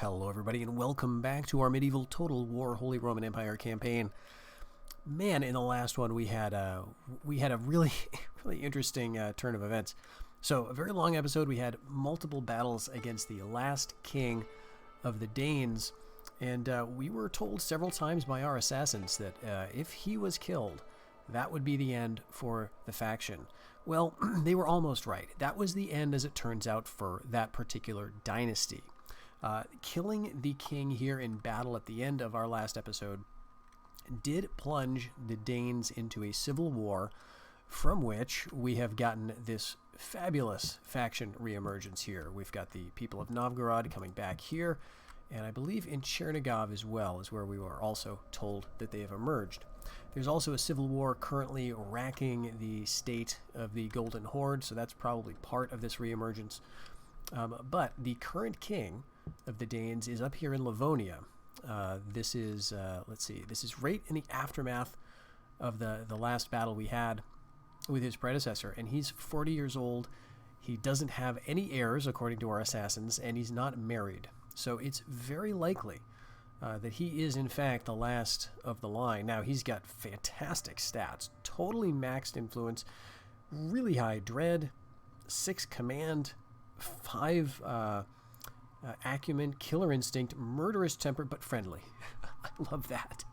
Hello everybody and welcome back to our medieval Total War Holy Roman Empire campaign. Man, in the last one we had a really really interesting turn of events. So a very long episode. We had multiple battles against the last king of the Danes, and we were told several times by our assassins that if he was killed, that would be the end for the faction. Well, they were almost right. That was the end, as it turns out, for that particular dynasty. Killing the king here in battle at the end of our last episode did plunge the Danes into a civil war, from which we have gotten this fabulous faction reemergence here. We've got the people of Novgorod coming back here, and I believe in Chernigov as well is where we were also told that they have emerged. There's also a civil war currently racking the state of the Golden Horde, so that's probably part of this reemergence. But the current king of the Danes is up here in Livonia. This is, let's see, this is right in the aftermath of the last battle we had with his predecessor, and he's 40 years old. He doesn't have any heirs, according to our assassins, and he's not married. So it's very likely that he is, in fact, the last of the line. Now, he's got fantastic stats, totally maxed influence, really high dread, 6 command, 5 acumen, killer instinct, murderous temper, but friendly. I love that.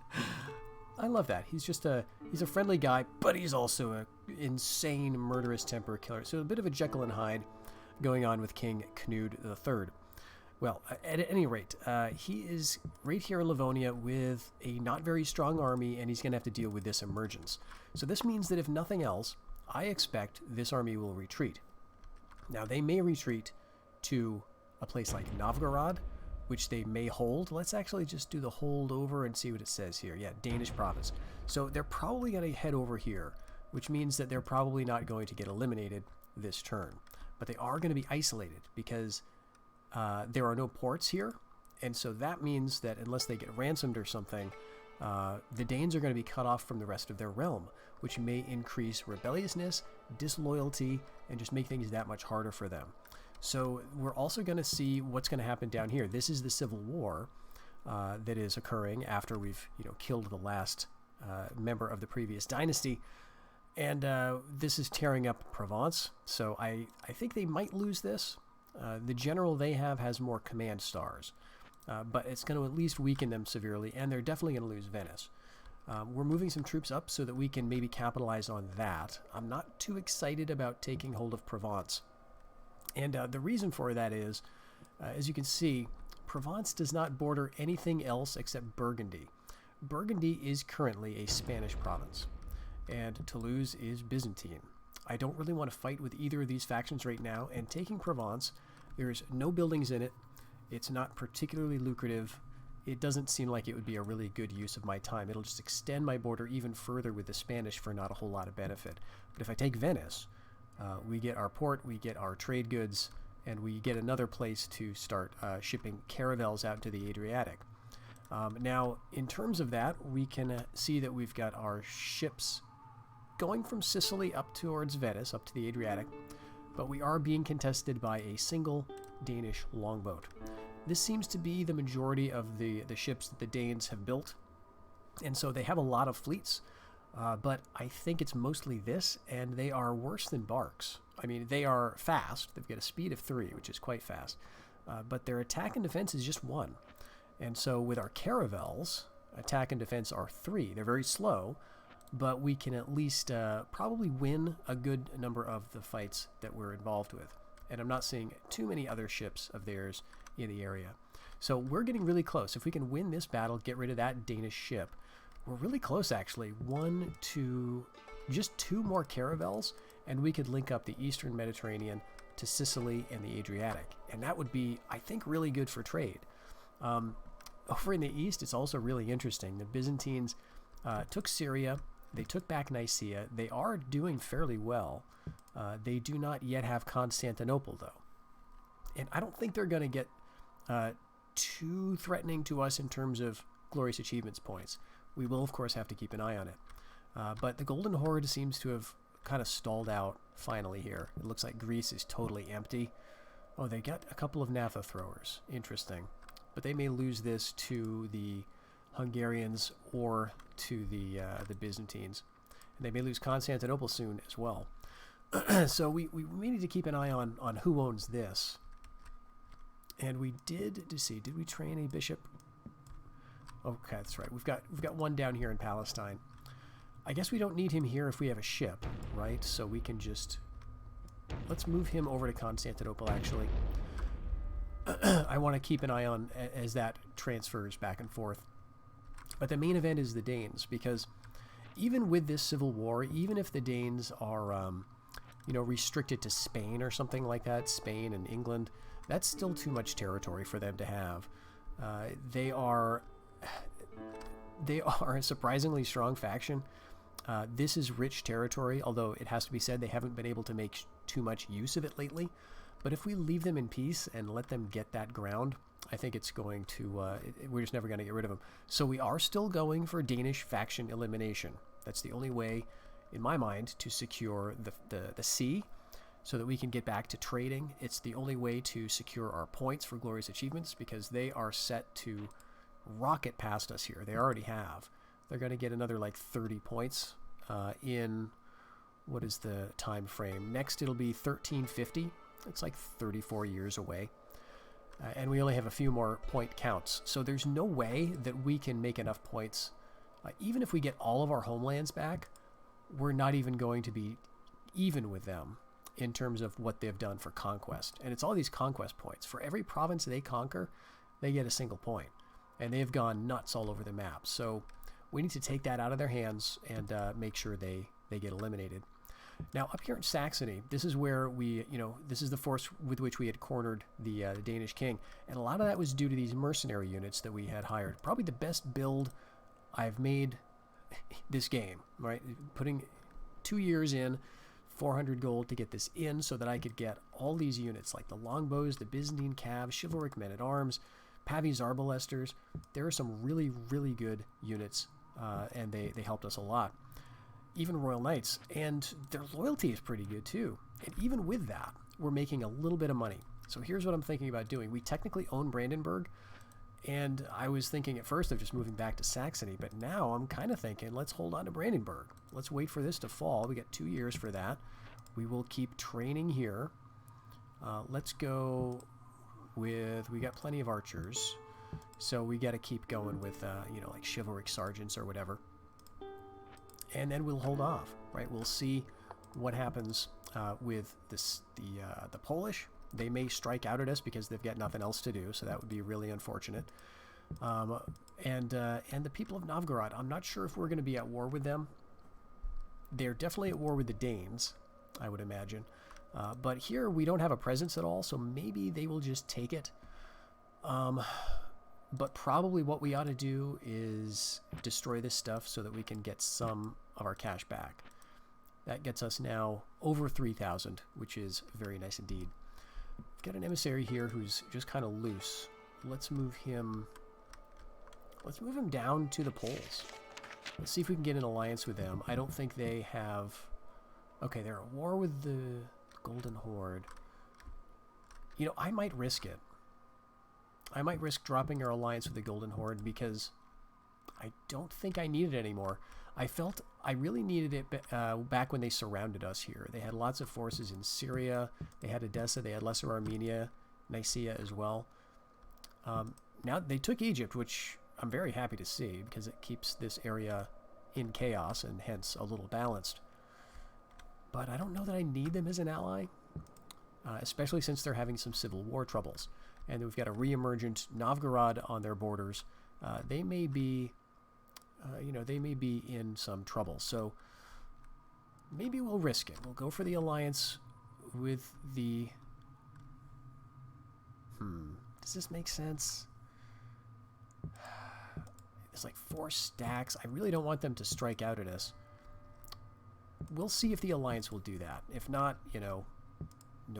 I love that. He's a friendly guy, but he's also an insane murderous temper killer. So a bit of a Jekyll and Hyde going on with King Knud III. Well, at any rate, he is right here in Livonia with a not very strong army, and he's going to have to deal with this emergence. So this means that if nothing else, I expect this army will retreat. Now, they may retreat to a place like Novgorod, which they may hold. Let's actually just do the hold over and see what it says here. Yeah, Danish province. So they're probably going to head over here, which means that they're probably not going to get eliminated this turn. But they are going to be isolated because there are no ports here. And so that means that unless they get ransomed or something, the Danes are going to be cut off from the rest of their realm, which may increase rebelliousness, disloyalty, and just make things that much harder for them. So we're also going to see what's going to happen down here. This is the civil war that is occurring after we've killed the last member of the previous dynasty. And this is tearing up Provence. So I think they might lose this. The general they have has more command stars. But it's going to at least weaken them severely, and they're definitely going to lose Venice. We're moving some troops up so that we can maybe capitalize on that. I'm not too excited about taking hold of Provence. And the reason for that is, as you can see, Provence does not border anything else except Burgundy. Burgundy is currently a Spanish province, and Toulouse is Byzantine. I don't really want to fight with either of these factions right now, and taking Provence, there's no buildings in it. It's not particularly lucrative. It doesn't seem like it would be a really good use of my time. It'll just extend my border even further with the Spanish for not a whole lot of benefit. But if I take Venice, we get our port, we get our trade goods, and we get another place to start shipping caravels out to the Adriatic. Now, in terms of that, we can see that we've got our ships going from Sicily up towards Venice, up to the Adriatic, but we are being contested by a single Danish longboat. This seems to be the majority of the ships that the Danes have built, and so they have a lot of fleets. But I think it's mostly this, and they are worse than barks. I mean, they are fast. They've got a speed of 3, which is quite fast. But their attack and defense is just 1. And so with our caravels, attack and defense are 3. They're very slow, but we can at least probably win a good number of the fights that we're involved with. And I'm not seeing too many other ships of theirs in the area. So we're getting really close. If we can win this battle, get rid of that Danish ship, we're really close, actually. Just 2 more caravels, and we could link up the Eastern Mediterranean to Sicily and the Adriatic. And that would be, I think, really good for trade. Over in the east, it's also really interesting. The Byzantines took Syria. They took back Nicaea. They are doing fairly well. They do not yet have Constantinople, though. And I don't think they're going to get too threatening to us in terms of glorious achievements points. We will, of course, have to keep an eye on it. But the Golden Horde seems to have kind of stalled out finally here. It looks like Greece is totally empty. Oh, they got a couple of naphtha throwers. Interesting. but they may lose this to the Hungarians or to the Byzantines. And they may lose Constantinople soon as well. So we need to keep an eye on who owns this. And we did we train a bishop? Okay, that's right. We've got one down here in Palestine. I guess we don't need him here if we have a ship, right? So we can just... Let's move him over to Constantinople, actually. I want to keep an eye on as that transfers back and forth. But the main event is the Danes, because even with this civil war, even if the Danes are, restricted to Spain or something like that, Spain and England, that's still too much territory for them to have. They are a surprisingly strong faction. This is rich territory, although it has to be said they haven't been able to make too much use of it lately. But if we leave them in peace and let them get that ground, I think it's going to, we're just never going to get rid of them. So we are still going for Danish faction elimination. That's the only way, in my mind, to secure the sea so that we can get back to trading. It's the only way to secure our points for glorious achievements, because they are set to rocket past us here. They already have. They're going to get another like 30 points in, what is the time frame? Next it'll be 1350. It's like 34 years away. And we only have a few more point counts. So there's no way that we can make enough points. Even if we get all of our homelands back, we're not even going to be even with them in terms of what they've done for conquest. And it's all these conquest points. For every province they conquer, they get a single point. And they've gone nuts all over the map. So we need to take that out of their hands and make sure they get eliminated. Now, up here in Saxony, this is where we, this is the force with which we had cornered the Danish king. And a lot of that was due to these mercenary units that we had hired. Probably the best build I've made this game, right? Putting 2 years in, 400 gold to get this in so that I could get all these units, like the longbows, the Byzantine calves, chivalric men-at-arms, Pavey's arbalesters. There are some really, really good units, and they helped us a lot. Even Royal Knights, and their loyalty is pretty good too. And even with that, we're making a little bit of money. So here's what I'm thinking about doing. We technically own Brandenburg, and I was thinking at first of just moving back to Saxony, but now I'm kind of thinking, let's hold on to Brandenburg. Let's wait for this to fall. We got 2 years for that. We will keep training here. Let's go with, we got plenty of archers, so we got to keep going with, like chivalric sergeants or whatever. And then we'll hold off, right? We'll see what happens with the Polish. They may strike out at us because they've got nothing else to do, so that would be really unfortunate. And the people of Novgorod, I'm not sure if we're going to be at war with them. They're definitely at war with the Danes, I would imagine. But here we don't have a presence at all, so maybe they will just take it. But probably what we ought to do is destroy this stuff so that we can get some of our cash back. That gets us now over 3,000, which is very nice indeed. We've got an emissary here who's just kind of loose. Let's move him down to the Poles. Let's see if we can get an alliance with them. I don't think they have... Okay, they're at war with the Golden Horde. I might risk it. I might risk dropping our alliance with the Golden Horde because I don't think I need it anymore. I felt I really needed it back when they surrounded us here. They had lots of forces in Syria. They had Edessa. They had Lesser Armenia, Nicaea as well. Now they took Egypt, which I'm very happy to see because it keeps this area in chaos and hence a little balanced. But I don't know that I need them as an ally, especially since they're having some civil war troubles. And we've got a re-emergent Novgorod on their borders. They may be, they may be in some trouble. So maybe we'll risk it. We'll go for the alliance with the... Does this make sense? It's like 4 stacks. I really don't want them to strike out at us. We'll see if the alliance will do that. If not, no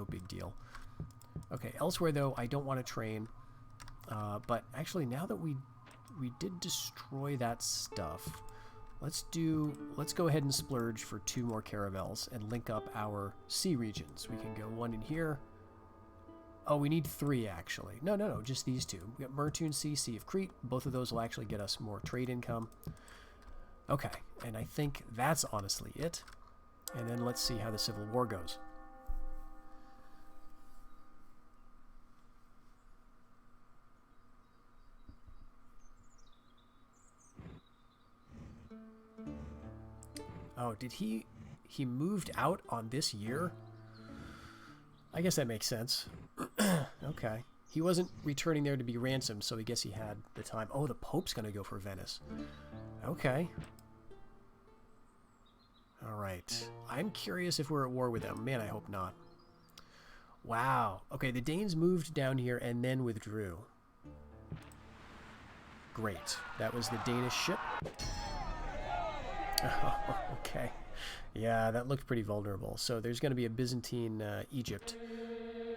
big deal. Okay, elsewhere though, I don't want to train. But actually, now that we did destroy that stuff, let's go ahead and splurge for 2 more caravels and link up our sea regions. We can go 1 in here. Oh, we need 3, actually. No, no, no, just these 2. We got Mertun Sea, Sea of Crete. Both of those will actually get us more trade income. Okay, and I think that's honestly it. And then let's see how the Civil War goes. Oh, did he moved out on this year? I guess that makes sense. Okay. He wasn't returning there to be ransomed, so I guess he had the time. Oh, the Pope's going to go for Venice. Okay. All right. I'm curious if we're at war with them. Man, I hope not. Wow. Okay, the Danes moved down here and then withdrew. Great. That was the Danish ship. Oh, okay. Yeah, that looked pretty vulnerable. So there's going to be a Byzantine Egypt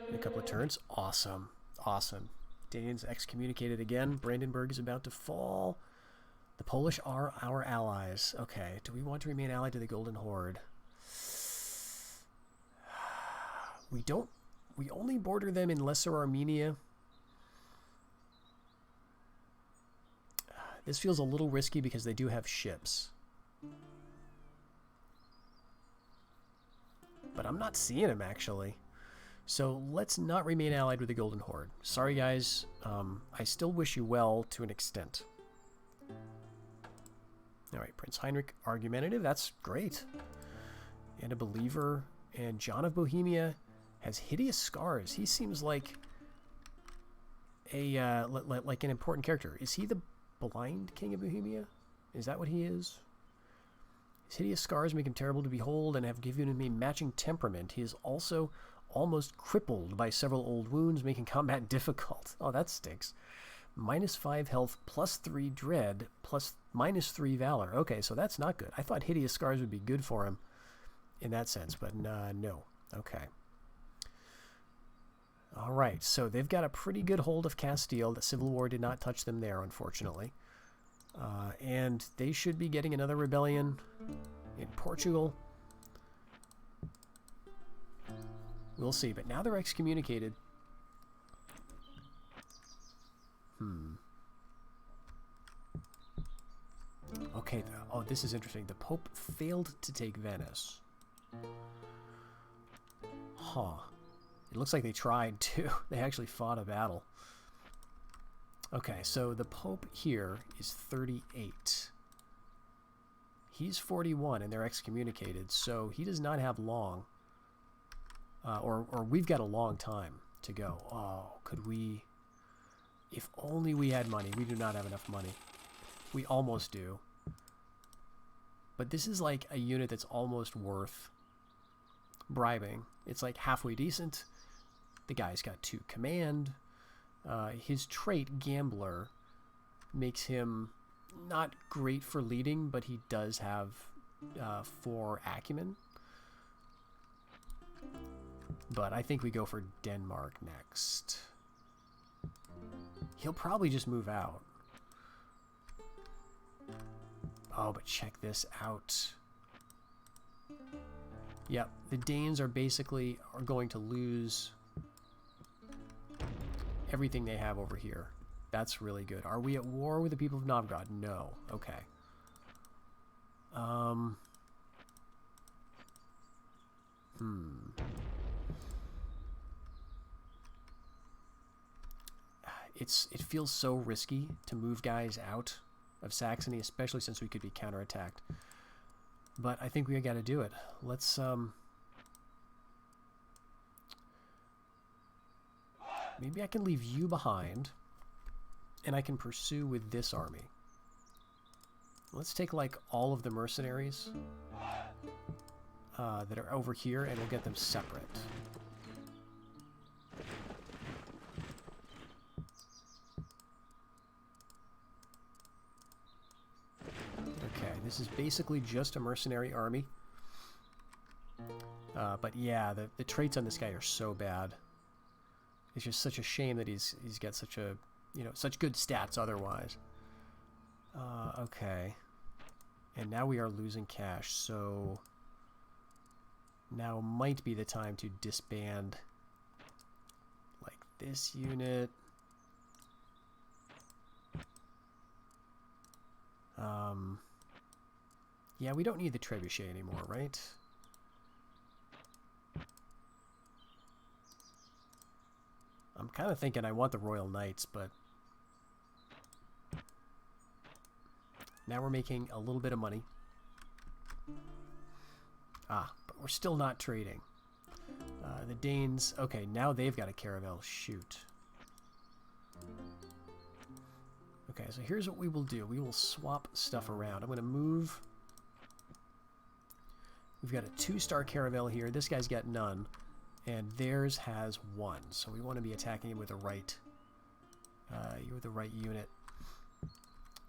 in a couple of turns. Awesome. Awesome. Danes excommunicated again. Brandenburg is about to fall. The Polish are our allies. Okay. Do we want to remain allied to the Golden Horde? We don't. We only border them in Lesser Armenia. This feels a little risky because they do have ships. But I'm not seeing them, actually. So let's not remain allied with the Golden Horde. Sorry, guys. I still wish you well to an extent. Alright, Prince Heinrich, argumentative. That's great. And a believer. And John of Bohemia has hideous scars. He seems like a like an important character. Is he the blind king of Bohemia? Is that what he is? His hideous scars make him terrible to behold and have given him a matching temperament. He is also almost crippled by several old wounds, making combat difficult. Oh, that stinks. -5 health, +3 dread, -3 valor. Okay, so that's not good. I thought hideous scars would be good for him in that sense, but no. Okay. All right, so they've got a pretty good hold of Castile. The Civil War did not touch them there, unfortunately. And they should be getting another rebellion in Portugal. We'll see, but now they're excommunicated. Okay, oh, this is interesting. The Pope failed to take Venice. Huh. It looks like they tried to. They actually fought a battle. Okay, so the Pope here is 38. He's 41 and they're excommunicated, so he does not have long. Or we've got a long time to go. Oh, could we... If only we had money. We do not have enough money. We almost do. But this is like a unit that's almost worth bribing. It's like halfway decent. The guy's got 2 command. His trait, Gambler, makes him not great for leading, but he does have 4 acumen. But I think we go for Denmark next. He'll probably just move out. Oh, but check this out. Yep, the Danes are basically going to lose everything they have over here. That's really good. Are we at war with the people of Novgorod? No. Okay. It feels so risky to move guys out of Saxony, especially since we could be counterattacked. But I think we got to do it. Let's maybe I can leave you behind and I can pursue with this army. Let's take like all of the mercenaries that are over here and we'll get them separate. Okay, this is basically just a mercenary army. But yeah, the traits on this guy are so bad. It's just such a shame that he's got such a, you know, such good stats otherwise. Okay. And now we are losing cash, so now might be the time to disband like this unit. Yeah, we don't need the trebuchet anymore, right? I'm kind of thinking I want the Royal Knights, but now we're making a little bit of money. Ah, but we're still not trading. The Danes, okay, now they've got a caravel. Shoot. Okay, so here's what we will do. We will swap stuff around. I'm going to move. We've got a 2-star caravel here. This guy's got none. And theirs has 1. So we want to be attacking him with the right, unit.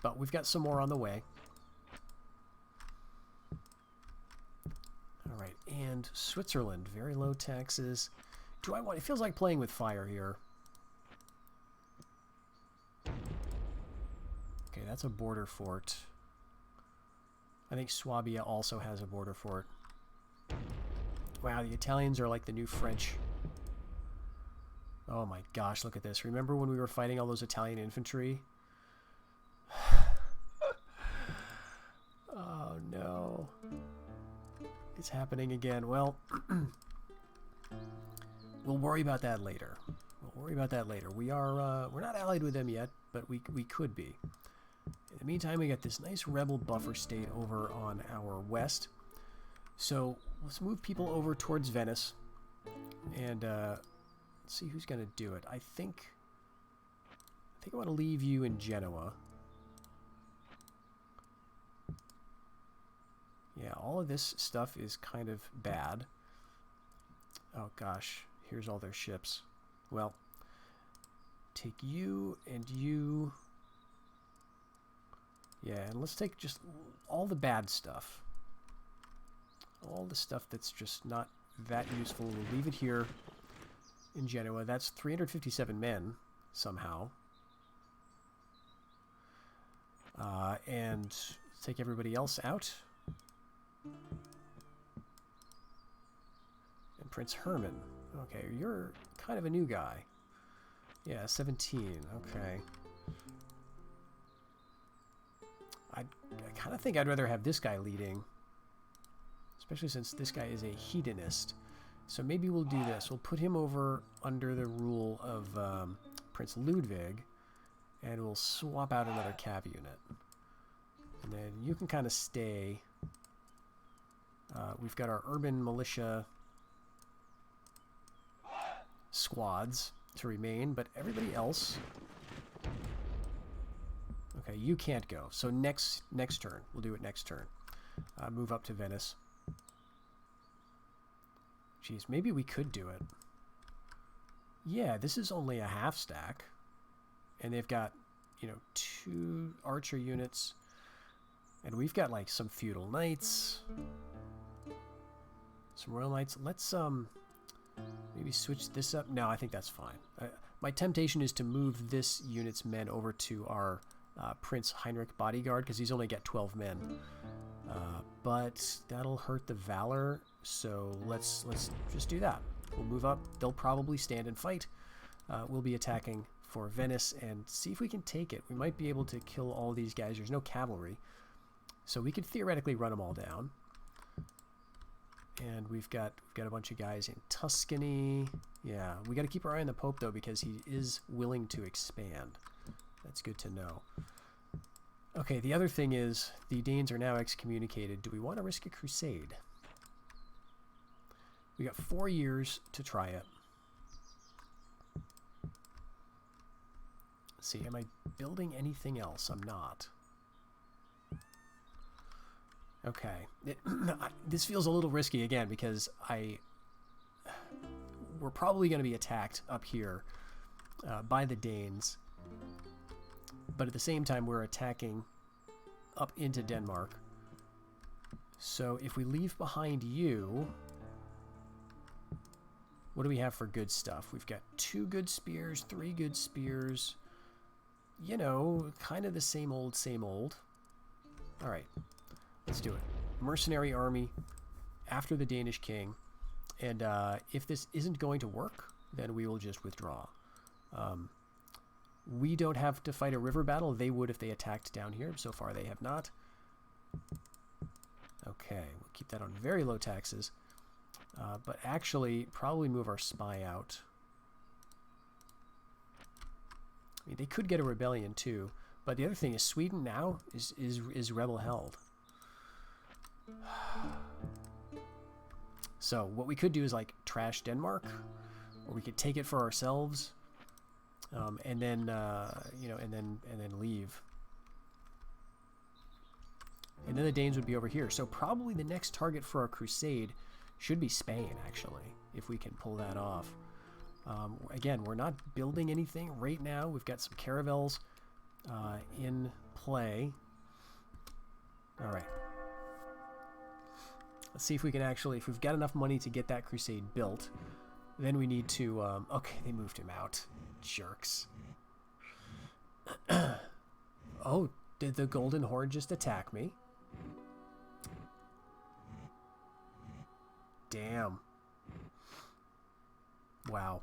But we've got some more on the way. All right, and Switzerland, very low taxes. Do I want? It feels like playing with fire here. Okay, that's a border fort. I think Swabia also has a border fort. Wow, the Italians are like the new French. Oh my gosh, look at this. Remember when we were fighting all those Italian infantry? Oh no. It's happening again. Well, we'll worry about that later. We'll worry about that later. We're not allied with them yet, but we could be. In the meantime, we got this nice rebel buffer state over on our west. So let's move people over towards Venice, and let's see who's going to do it. I think I want to leave you in Genoa. Yeah, all of this stuff is kind of bad. Oh gosh, here's all their ships. Well, take you and you. Yeah, and let's take just all the bad stuff. All the stuff that's just not that useful. We'll leave it here in Genoa. That's 357 men, somehow. And take everybody else out. And Prince Herman. Okay, you're kind of a new guy. Yeah, 17. Okay. I kind of think I'd rather have this guy leading. Especially since this guy is a hedonist. So maybe we'll do this. We'll put him over under the rule of Prince Ludwig. And we'll swap out another cav unit. And then you can kind of stay. We've got our urban militia squads to remain. But everybody else... Okay, you can't go. So next turn. We'll do it next turn. Move up to Venice. Jeez, maybe we could do it. Yeah, this is only a half stack. And they've got, 2 archer units. And we've got, like, some feudal knights. Some royal knights. Let's, maybe switch this up. No, I think that's fine. My temptation is to move this unit's men over to our Prince Heinrich bodyguard, because he's only got 12 men. But that'll hurt the valor, so let's just do that. We'll move up. They'll probably stand and fight. We'll be attacking for Venice and see if we can take it. We might be able to kill all these guys. There's no cavalry, so we could theoretically run them all down. And we've got a bunch of guys in Tuscany. Yeah, we got to keep our eye on the Pope though, because he is willing to expand. That's good to know. Okay, the other thing is the Danes are now excommunicated. Do we want to risk a crusade? We got 4 years to try it. Let's see, am I building anything else? I'm not. Okay. This feels a little risky again because we're probably going to be attacked up here by the Danes. But at the same time, we're attacking up into Denmark. So if we leave behind you, what do we have for good stuff? We've got 2 good spears, 3 good spears. Kind of the same old, same old. All right, let's do it. Mercenary army after the Danish king. And if this isn't going to work, then we will just withdraw. We don't have to fight a river battle. They would if they attacked down here. So far they have not. Okay, we'll keep that on very low taxes. But actually, probably move our spy out. I mean, they could get a rebellion too. But the other thing is Sweden now is rebel held. So what we could do is like trash Denmark, or we could take it for ourselves, and then you know, and then leave. And then the Danes would be over here. So probably the next target for our crusade should be Spain, actually, if we can pull that off. Again, we're not building anything right now. We've got some caravels in play. All right. Let's see if we can actually, if we've got enough money to get that crusade built, then we need to, okay, they moved him out. Jerks. Oh, did the Golden Horde just attack me? Damn. Wow.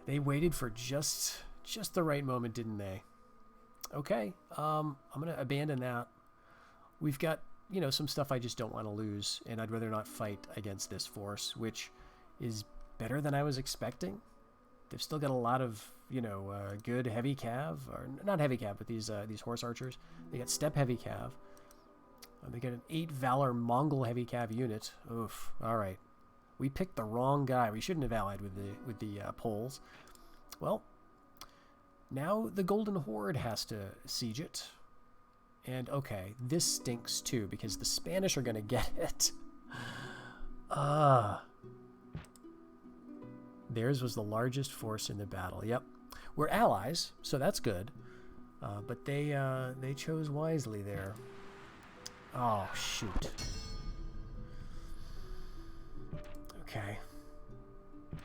They waited for just the right moment, didn't they? Okay, I'm going to abandon that. We've got, you know, some stuff I just don't want to lose, and I'd rather not fight against this force, which is better than I was expecting. They've still got a lot of, you know, good heavy cav, or not heavy cav, but these horse archers. They got steppe heavy cav. They got an 8 Valor Mongol heavy cav unit. Oof. All right. We picked the wrong guy. We shouldn't have allied with the Poles. Well, now the Golden Horde has to siege it. And okay, this stinks too, because the Spanish are going to get it. Theirs was the largest force in the battle. Yep. We're allies, so that's good. But they chose wisely there. Oh, shoot. Okay.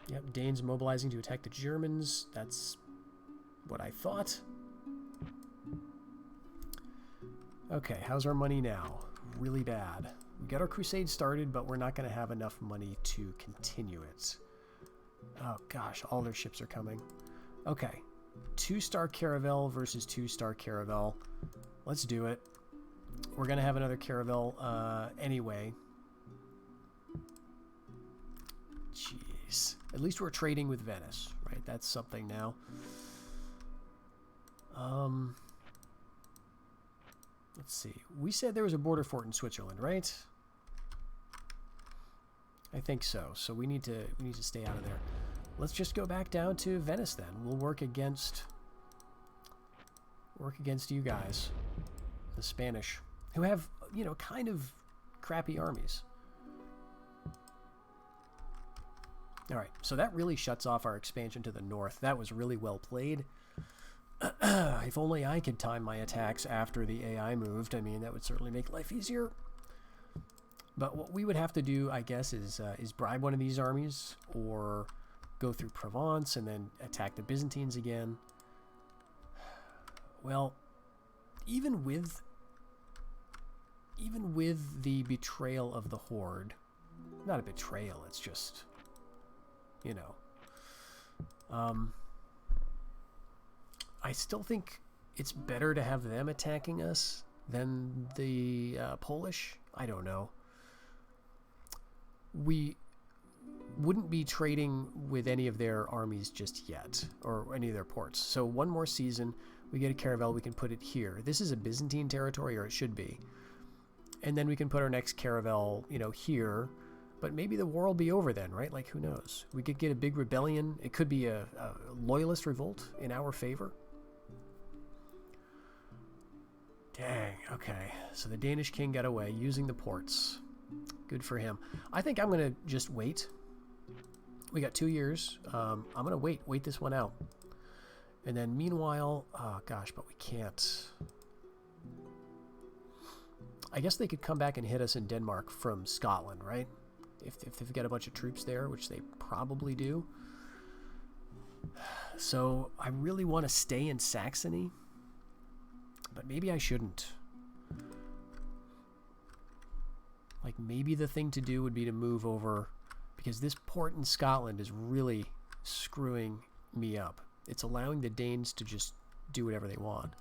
Yep, Danes mobilizing to attack the Germans. That's what I thought. Okay, how's our money now? Really bad. We got our crusade started, but we're not going to have enough money to continue it. Oh gosh, all their ships are coming. Okay, 2-star caravel versus 2-star caravel. Let's do it. We're going to have another caravel anyway. Jeez. At least we're trading with Venice, right? That's something now. Let's see. We said there was a border fort in Switzerland, right? I think so. So we need to stay out of there. Let's just go back down to Venice then. We'll work against you guys, the Spanish, who have, you know, kind of crappy armies. All right, so that really shuts off our expansion to the north. That was really well played. If only I could time my attacks after the AI moved. I mean, that would certainly make life easier. But what we would have to do, I guess, is bribe one of these armies, or go through Provence and then attack the Byzantines again. Well, even with the betrayal of the Horde, not a betrayal, it's just, you know, I still think it's better to have them attacking us than the Polish. I don't know. We wouldn't be trading with any of their armies just yet, or any of their ports. So one more season, we get a caravel, we can put it here. This is a Byzantine territory, or it should be. And then we can put our next caravel, you know, here. But maybe the war will be over then, right? Like, who knows? We could get a big rebellion. It could be a loyalist revolt in our favor. Dang, okay. So the Danish king got away using the ports. Good for him. I think I'm going to just wait. We got 2 years. I'm going to wait this one out. And then meanwhile, oh gosh, but we can't. I guess they could come back and hit us in Denmark from Scotland, right? If they've got a bunch of troops there, which they probably do. So I really want to stay in Saxony, but maybe I shouldn't. Like, maybe the thing to do would be to move over, because this port in Scotland is really screwing me up. It's allowing the Danes to just do whatever they want.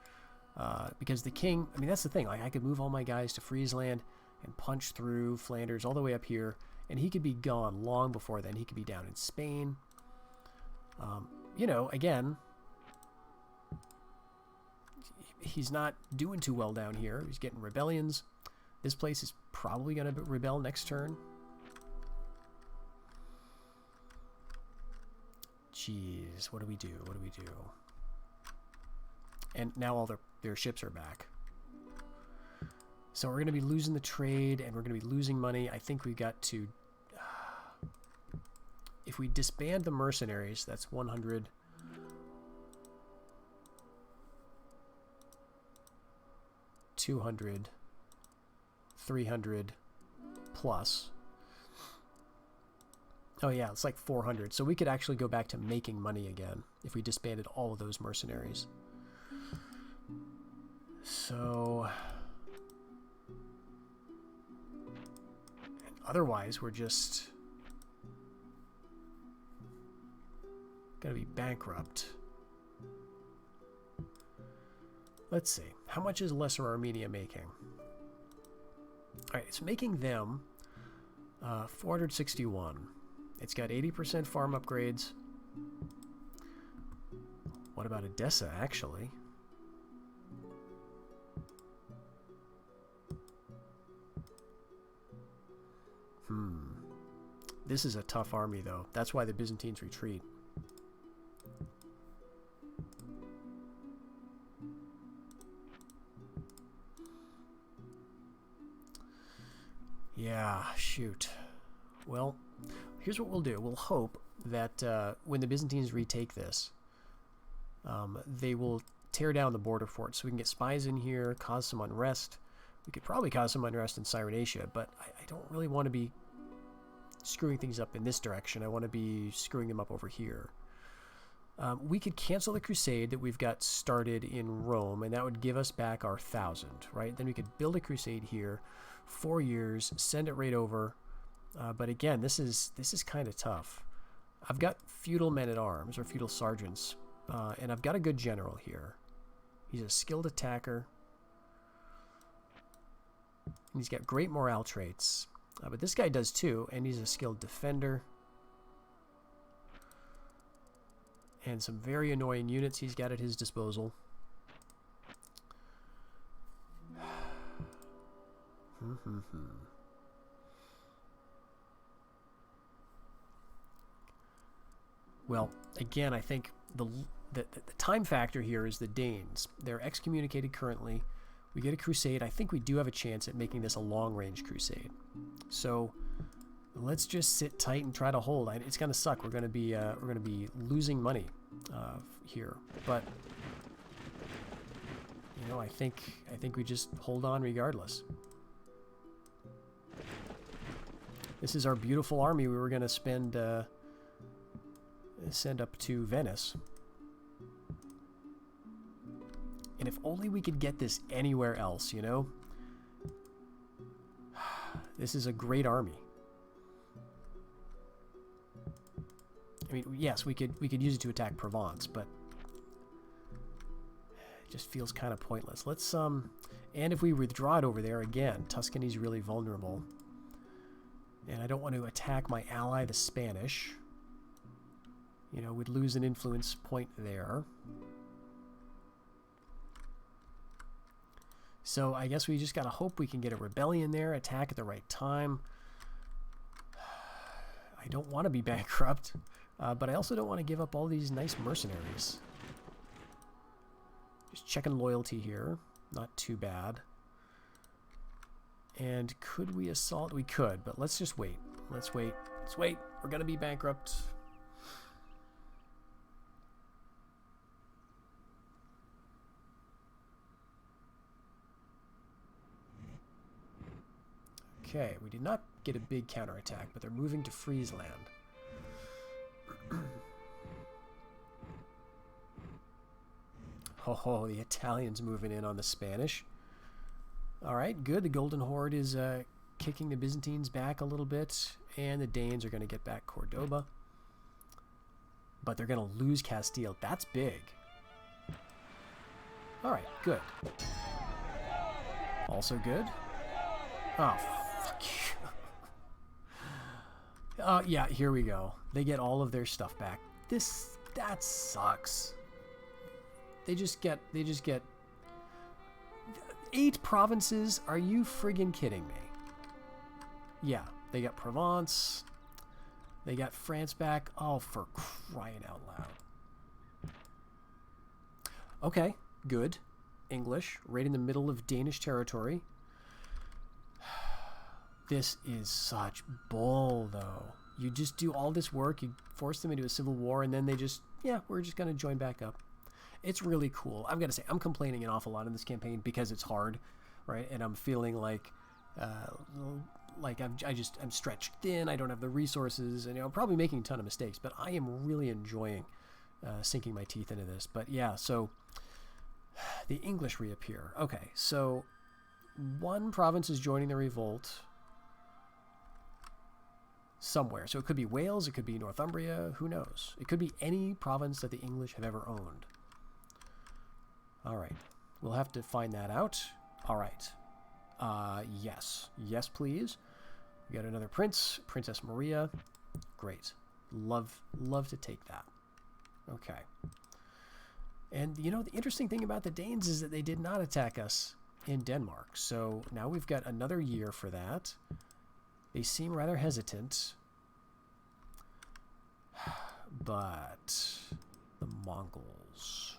Because the king, I mean, that's the thing. Like, I could move all my guys to Friesland and punch through Flanders all the way up here, and he could be gone long before then. He could be down in Spain. You know, again, he's not doing too well down here. He's getting rebellions. This place is probably going to rebel next turn. Jeez, what do we do? What do we do? And now all their ships are back. So we're going to be losing the trade, and we're going to be losing money. I think we got to... if we disband the mercenaries, that's 100... 200... 300 plus. Oh yeah, it's like 400. So we could actually go back to making money again if we disbanded all of those mercenaries. So... otherwise, we're just gonna be bankrupt. Let's see. How much is Lesser Armenia making? Alright, it's making them 461. It's got 80% farm upgrades. What about Edessa, actually? This is a tough army, though. That's why the Byzantines retreat. Yeah, shoot. Well, here's what we'll do. We'll hope that when the Byzantines retake this, they will tear down the border forts so we can get spies in here, cause some unrest. We could probably cause some unrest in Cyrenaica, but I don't really want to be screwing things up in this direction. I want to be screwing them up over here. We could cancel the crusade that we've got started in Rome, and that would give us back our 1,000, right? Then we could build a crusade here, 4 years, send it right over. But again, this is kind of tough. I've got feudal men-at-arms, or feudal sergeants, and I've got a good general here. He's a skilled attacker. And he's got great morale traits. But this guy does too, and he's a skilled defender. And some very annoying units he's got at his disposal. Well, again, I think the time factor here is the Danes. They're excommunicated currently. We get a crusade. I think we do have a chance at making this a long-range crusade. So let's just sit tight and try to hold. It's gonna suck. We're gonna be losing money here, but you know, I think we just hold on regardless. This is our beautiful army we were gonna send up to Venice. And if only we could get this anywhere else, you know? This is a great army. I mean, yes, we could use it to attack Provence, but it just feels kind of pointless. Let's and if we withdraw it over there again, Tuscany's really vulnerable. And I don't want to attack my ally, the Spanish. You know, we'd lose an influence point there. So I guess we just gotta hope we can get a rebellion there, attack at the right time. I don't want to be bankrupt, but I also don't want to give up all these nice mercenaries. Just checking loyalty here. Not too bad. And could we assault? We could, but let's just wait. Let's wait. Let's wait. We're gonna be bankrupt. Okay, we did not get a big counterattack, but they're moving to Friesland. Oh, the Italians moving in on the Spanish. All right, good. The Golden Horde is kicking the Byzantines back a little bit, and the Danes are going to get back Cordoba. But they're going to lose Castile. That's big. All right, good. Also good. Oh, fuck you. Yeah, here we go. They get all of their stuff back. That sucks. They just get 8 provinces. Are you friggin' kidding me? Yeah, they got Provence. They got France back. Oh, for crying out loud. Okay, good. English, right in the middle of Danish territory. This is such bull, though. You just do all this work, you force them into a civil war, and then they just, yeah, we're just going to join back up. It's really cool. I've got to say, I'm complaining an awful lot in this campaign because it's hard, right? And I'm feeling like I'm stretched thin. I don't have the resources, and I'm probably making a ton of mistakes. But I am really enjoying sinking my teeth into this. But yeah, so the English reappear. Okay, so one province is joining the revolt somewhere. So it could be Wales, it could be Northumbria, who knows? It could be any province that the English have ever owned. All right, we'll have to find that out. All right, yes, please. We got another prince, Princess Maria. Great, love to take that. Okay, and you know the interesting thing about the Danes is that they did not attack us in Denmark. So now we've got another year for that. They seem rather hesitant, but the Mongols.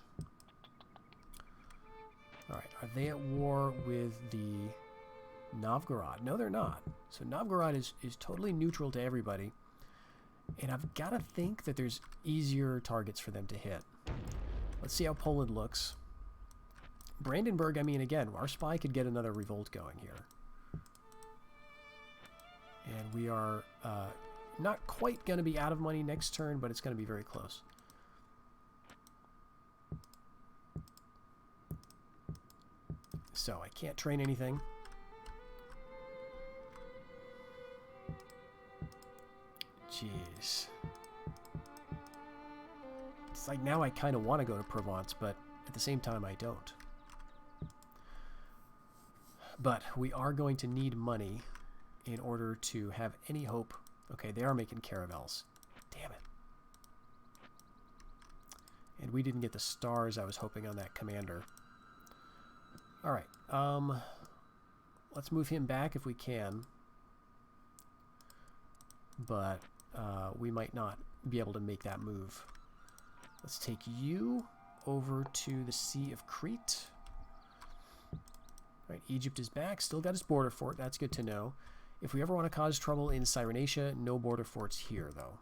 All right, are they at war with the Novgorod? No, they're not. So Novgorod is totally neutral to everybody, and I've got to think that there's easier targets for them to hit. Let's see how Poland looks. Brandenburg, I mean, again, our spy could get another revolt going here. And we are not quite going to be out of money next turn, but it's going to be very close. So I can't train anything. Jeez. It's like now I kind of want to go to Provence, but at the same time I don't. But we are going to need money in order to have any hope. Okay, they are making caravels. Damn it. And we didn't get the stars I was hoping on that commander. All right, let's move him back if we can. But we might not be able to make that move. Let's take you over to the Sea of Crete. All right, Egypt is back. Still got his border fort. That's good to know. If we ever want to cause trouble in Cyrenaica, no border forts here, though.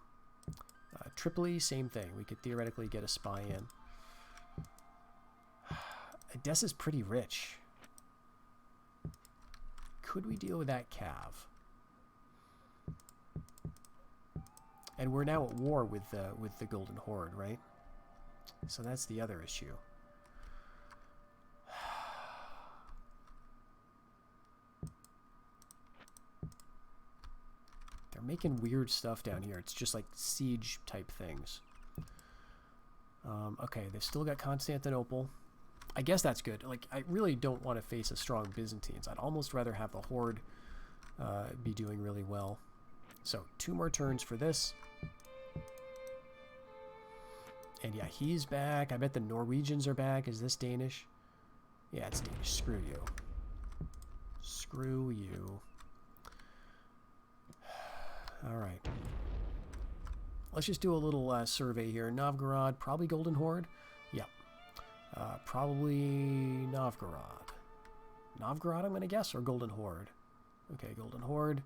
Tripoli, same thing. We could theoretically get a spy in. Edessa's pretty rich. Could we deal with that cav? And we're now at war with the Golden Horde, right? So that's the other issue. They're making weird stuff down here. It's just like siege type things. Okay, they've still got Constantinople. I guess that's good. Like, I really don't want to face a strong Byzantines. I'd almost rather have the Horde be doing really well. So 2 more turns for this. And yeah, he's back. I bet the Norwegians are back. Is this Danish? Yeah, it's Danish. Screw you. Screw you. All right. Let's just do a little survey here. Novgorod, probably Golden Horde. Yeah. Probably Novgorod. Novgorod, I'm going to guess, or Golden Horde. Okay, Golden Horde.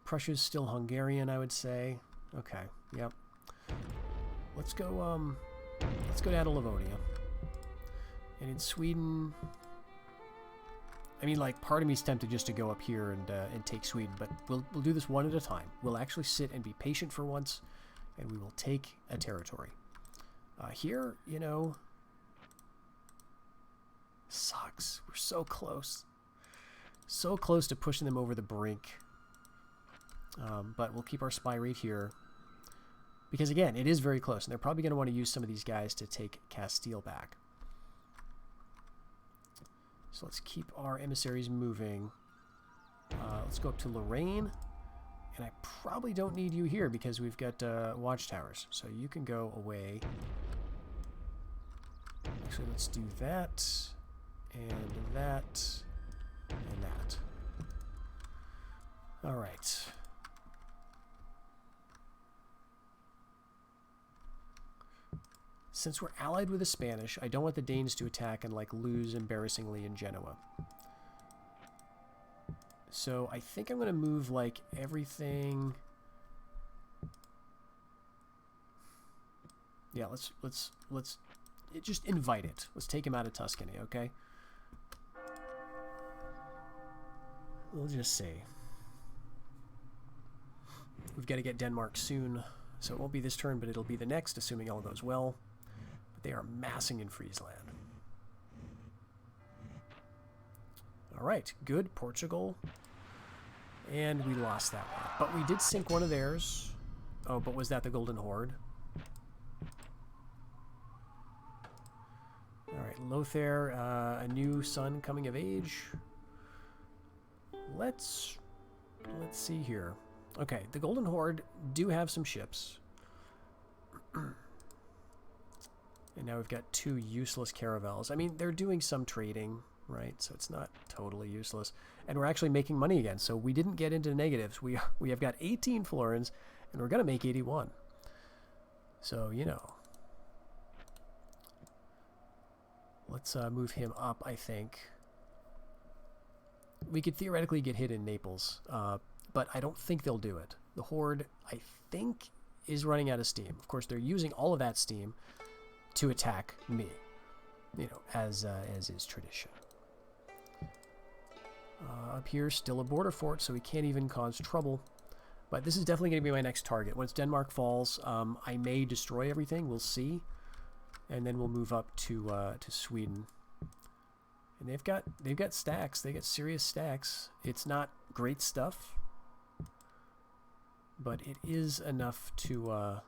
Prussia's still Hungarian, I would say. Okay, yep. Let's go down to Livonia. And in Sweden, I mean, like, part of me is tempted just to go up here and take Sweden, but we'll do this one at a time. We'll actually sit and be patient for once, and we will take a territory. Here, you know, sucks. We're so close. So close to pushing them over the brink. But we'll keep our spy rate here. Because again, it is very close, and they're probably going to want to use some of these guys to take Castile back. So let's keep our emissaries moving. Let's go up to Lorraine. And I probably don't need you here because we've got watchtowers. So you can go away. Actually, let's do that. And that. And that. All right. Since we're allied with the Spanish, I don't want the Danes to attack and like lose embarrassingly in Genoa. So I think I'm going to move like everything. Yeah, let's just invite it. Let's take him out of Tuscany, okay? We'll just see. We've got to get Denmark soon, so it won't be this turn, but it'll be the next, assuming all goes well. But they are massing in Friesland. All right, good. Portugal. And we lost that one. But we did sink one of theirs. Oh, but was that the Golden Horde? All right, Lothair, a new son coming of age. Let's see here. Okay, the Golden Horde do have some ships. And now we've got 2 useless caravels. I mean, they're doing some trading, right? So it's not totally useless. And we're actually making money again. So we didn't get into negatives. We have got 18 florins, and we're going to make 81. So, you know. Let's move him up, I think. We could theoretically get hit in Naples, but I don't think they'll do it. The Horde, I think, is running out of steam. Of course, they're using all of that steam to attack me, you know, as is tradition. Up here, still a border fort, so we can't even cause trouble. But this is definitely going to be my next target. Once Denmark falls, I may destroy everything. We'll see. And then we'll move up to Sweden. And they've got stacks. They got serious stacks. It's not great stuff, but it is enough to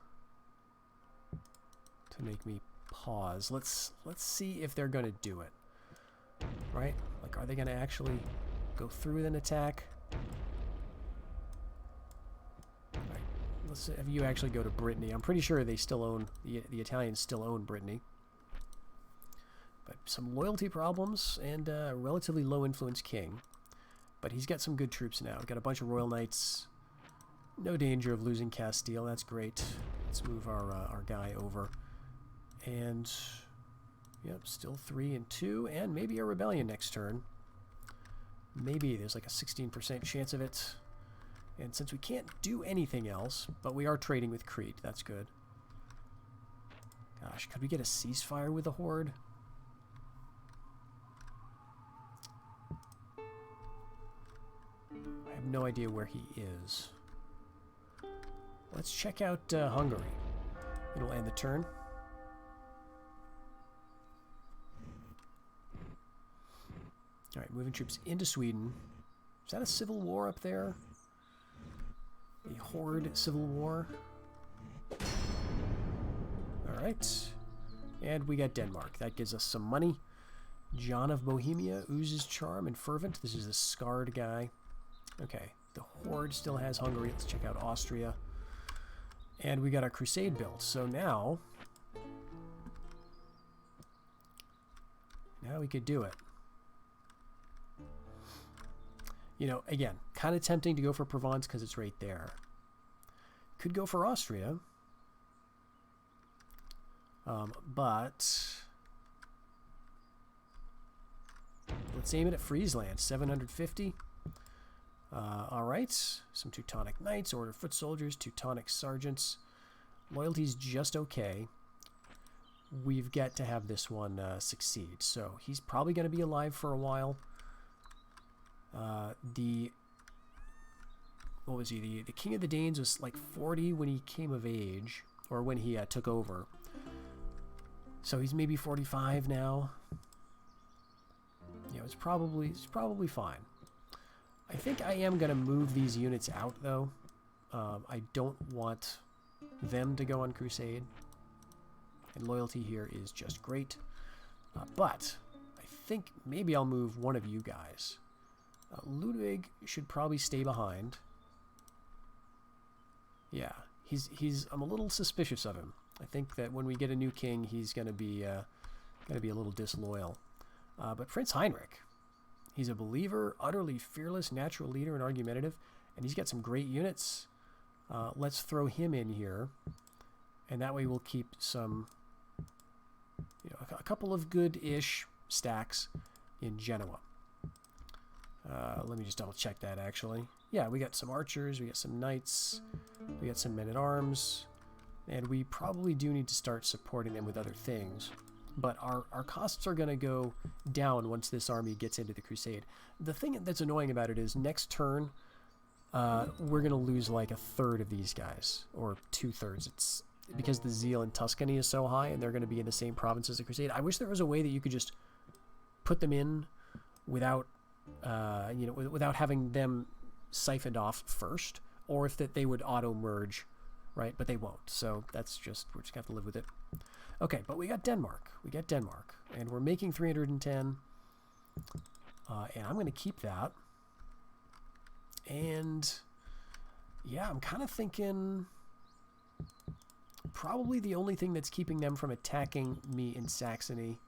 make me pause. Let's see if they're going to do it. Right? Like, are they going to actually go through with an attack? All right. Let's have you actually go to Brittany. I'm pretty sure they still own the Italians still own Brittany. But some loyalty problems and a relatively low influence king. But he's got some good troops now. We've got a bunch of Royal Knights. No danger of losing Castile. That's great. Let's move our guy over. And yep, still 3 and 2, and maybe a rebellion next turn. Maybe there's like a 16% chance of it. And since we can't do anything else, but we are trading with Crete, that's good. Gosh, could we get a ceasefire with the Horde? I have no idea where he is. Let's check out Hungary. It'll end the turn. Alright, moving troops into Sweden. Is that a civil war up there? A horde civil war? Alright. And we got Denmark. That gives us some money. John of Bohemia oozes charm and fervent. This is a scarred guy. Okay, the horde still has Hungary. Let's check out Austria. And we got our crusade built. So now we could do it. You know, again, kind of tempting to go for Provence because it's right there. Could go for Austria. But let's aim it at Friesland. 750. All right. Some Teutonic Knights, Order Foot Soldiers, Teutonic Sergeants. Loyalty's just okay. We've got to have this one succeed. So he's probably going to be alive for a while. What was he? The King of the Danes was like 40 when he came of age, or when he took over. So he's maybe 45 now. Yeah, it's probably fine. I think I am going to move these units out, though. I don't want them to go on crusade. And loyalty here is just great. But I think maybe I'll move one of you guys. Ludwig should probably stay behind. Yeah, I'm a little suspicious of him. I think that when we get a new king, he's going to be a little disloyal. But Prince Heinrich, he's a believer, utterly fearless, natural leader, and argumentative, and he's got some great units. Let's throw him in here, and that way we'll keep some, a couple of good-ish stacks in Genoa. Let me just double check that, actually. Yeah, we got some archers, we got some knights, we got some men-at-arms, and we probably do need to start supporting them with other things. But our costs are going to go down once this army gets into the crusade. The thing that's annoying about it is next turn, we're going to lose like a third of these guys, or 2/3. It's because the zeal in Tuscany is so high, and they're going to be in the same province as the crusade. I wish there was a way that you could just put them in without, without having them siphoned off first, or if that they would auto merge, right? But they won't. So that's just, we're just going to have to live with it. Okay, but we got Denmark. We got Denmark, and we're making 310. And I'm going to keep that. And yeah, I'm kind of thinking probably the only thing that's keeping them from attacking me in Saxony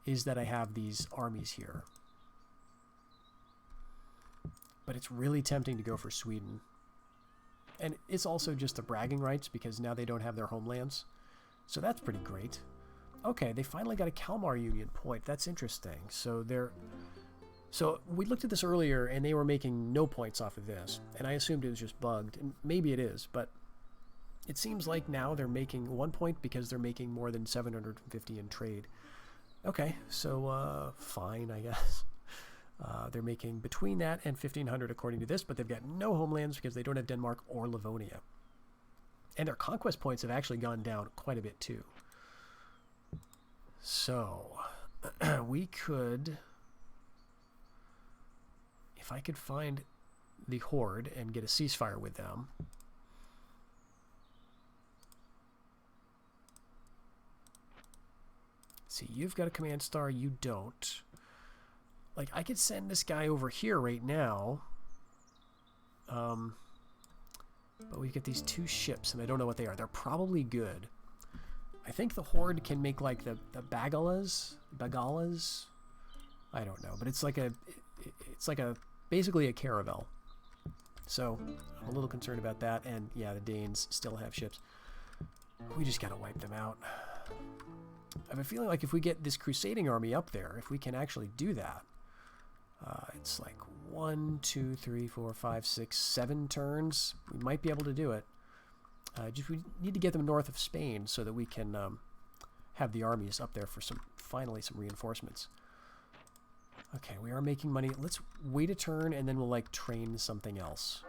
is that I have these armies here. But it's really tempting to go for Sweden. And it's also just the bragging rights because now they don't have their homelands. So that's pretty great. Okay, they finally got a Kalmar Union point. That's interesting. So we looked at this earlier and they were making no points off of this. And I assumed it was just bugged. And maybe it is, but it seems like now they're making 1 point because they're making more than 750 in trade. Okay, so fine, I guess. They're making between that and 1,500 according to this, but they've got no homelands because they don't have Denmark or Livonia. And their conquest points have actually gone down quite a bit too. So we could, if I could find the Horde and get a ceasefire with them. See, you've got a command star, you don't. Like, I could send this guy over here right now. But we get these 2 ships, and I don't know what they are. They're probably good. I think the Horde can make, like, the Bagalas? I don't know. But it's like basically a caravel. So, I'm a little concerned about that. And, yeah, the Danes still have ships. We just gotta wipe them out. I have a feeling like if we get this crusading army up there, if we can actually do that, it's like 1, 2, 3, 4, 5, 6, 7 turns. We might be able to do it. We need to get them north of Spain so that we can have the armies up there for finally some reinforcements. Okay, we are making money. Let's wait a turn and then we'll like train something else.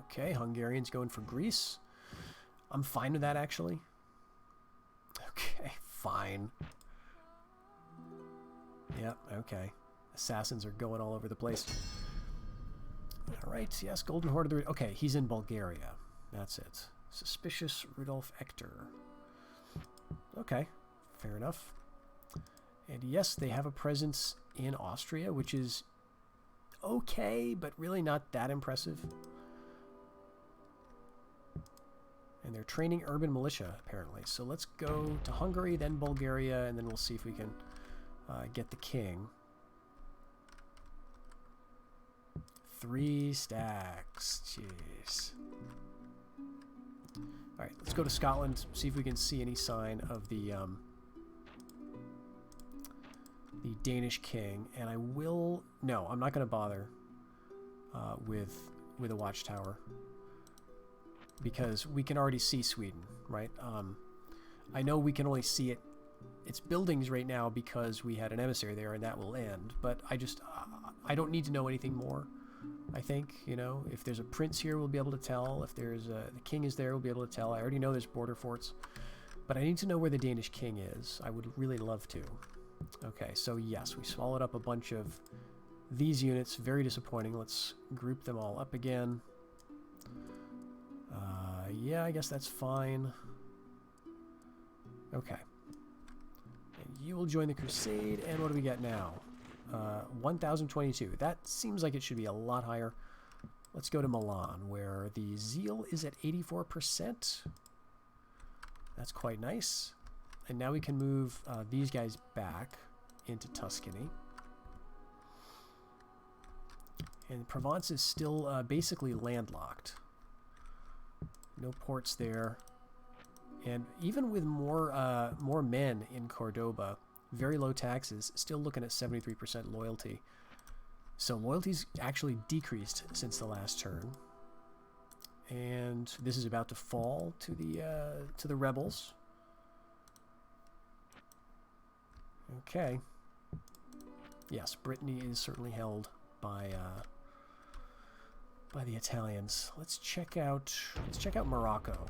Okay, Hungarians going for Greece. I'm fine with that, actually. Okay, fine. Yep, okay. Assassins are going all over the place. Alright, yes, Golden Horde of the... Okay, he's in Bulgaria. That's it. Suspicious Rudolf Ector. Okay, fair enough. And yes, they have a presence in Austria, which is okay, but really not that impressive. And they're training urban militia, apparently. So let's go to Hungary, then Bulgaria, and then we'll see if we can get the king. 3 stacks. Jeez. Alright, let's go to Scotland, see if we can see any sign of the Danish king. And I will... No, I'm not going to bother with a watchtower. Because we can already see Sweden, right? I know we can only see its buildings right now because we had an emissary there and that will end. But I don't need to know anything more. I think, you know, if there's a prince here, we'll be able to tell. If there's the king is there, we'll be able to tell. I already know there's border forts, but I need to know where the Danish king is. I would really love to. Okay, so yes, we swallowed up a bunch of these units. Very disappointing. Let's group them all up again. Yeah, I guess that's fine. Okay. And you will join the crusade, and what do we get now? 1022. That seems like it should be a lot higher. Let's go to Milan, where the zeal is at 84%. That's quite nice. And now we can move these guys back into Tuscany. And Provence is still basically landlocked. No ports there. And even with more men in Cordoba, very low taxes, still looking at 73% loyalty. So loyalty's actually decreased since the last turn. And this is about to fall to the rebels. Okay. Yes, Brittany is certainly held by the Italians. Let's check out Morocco.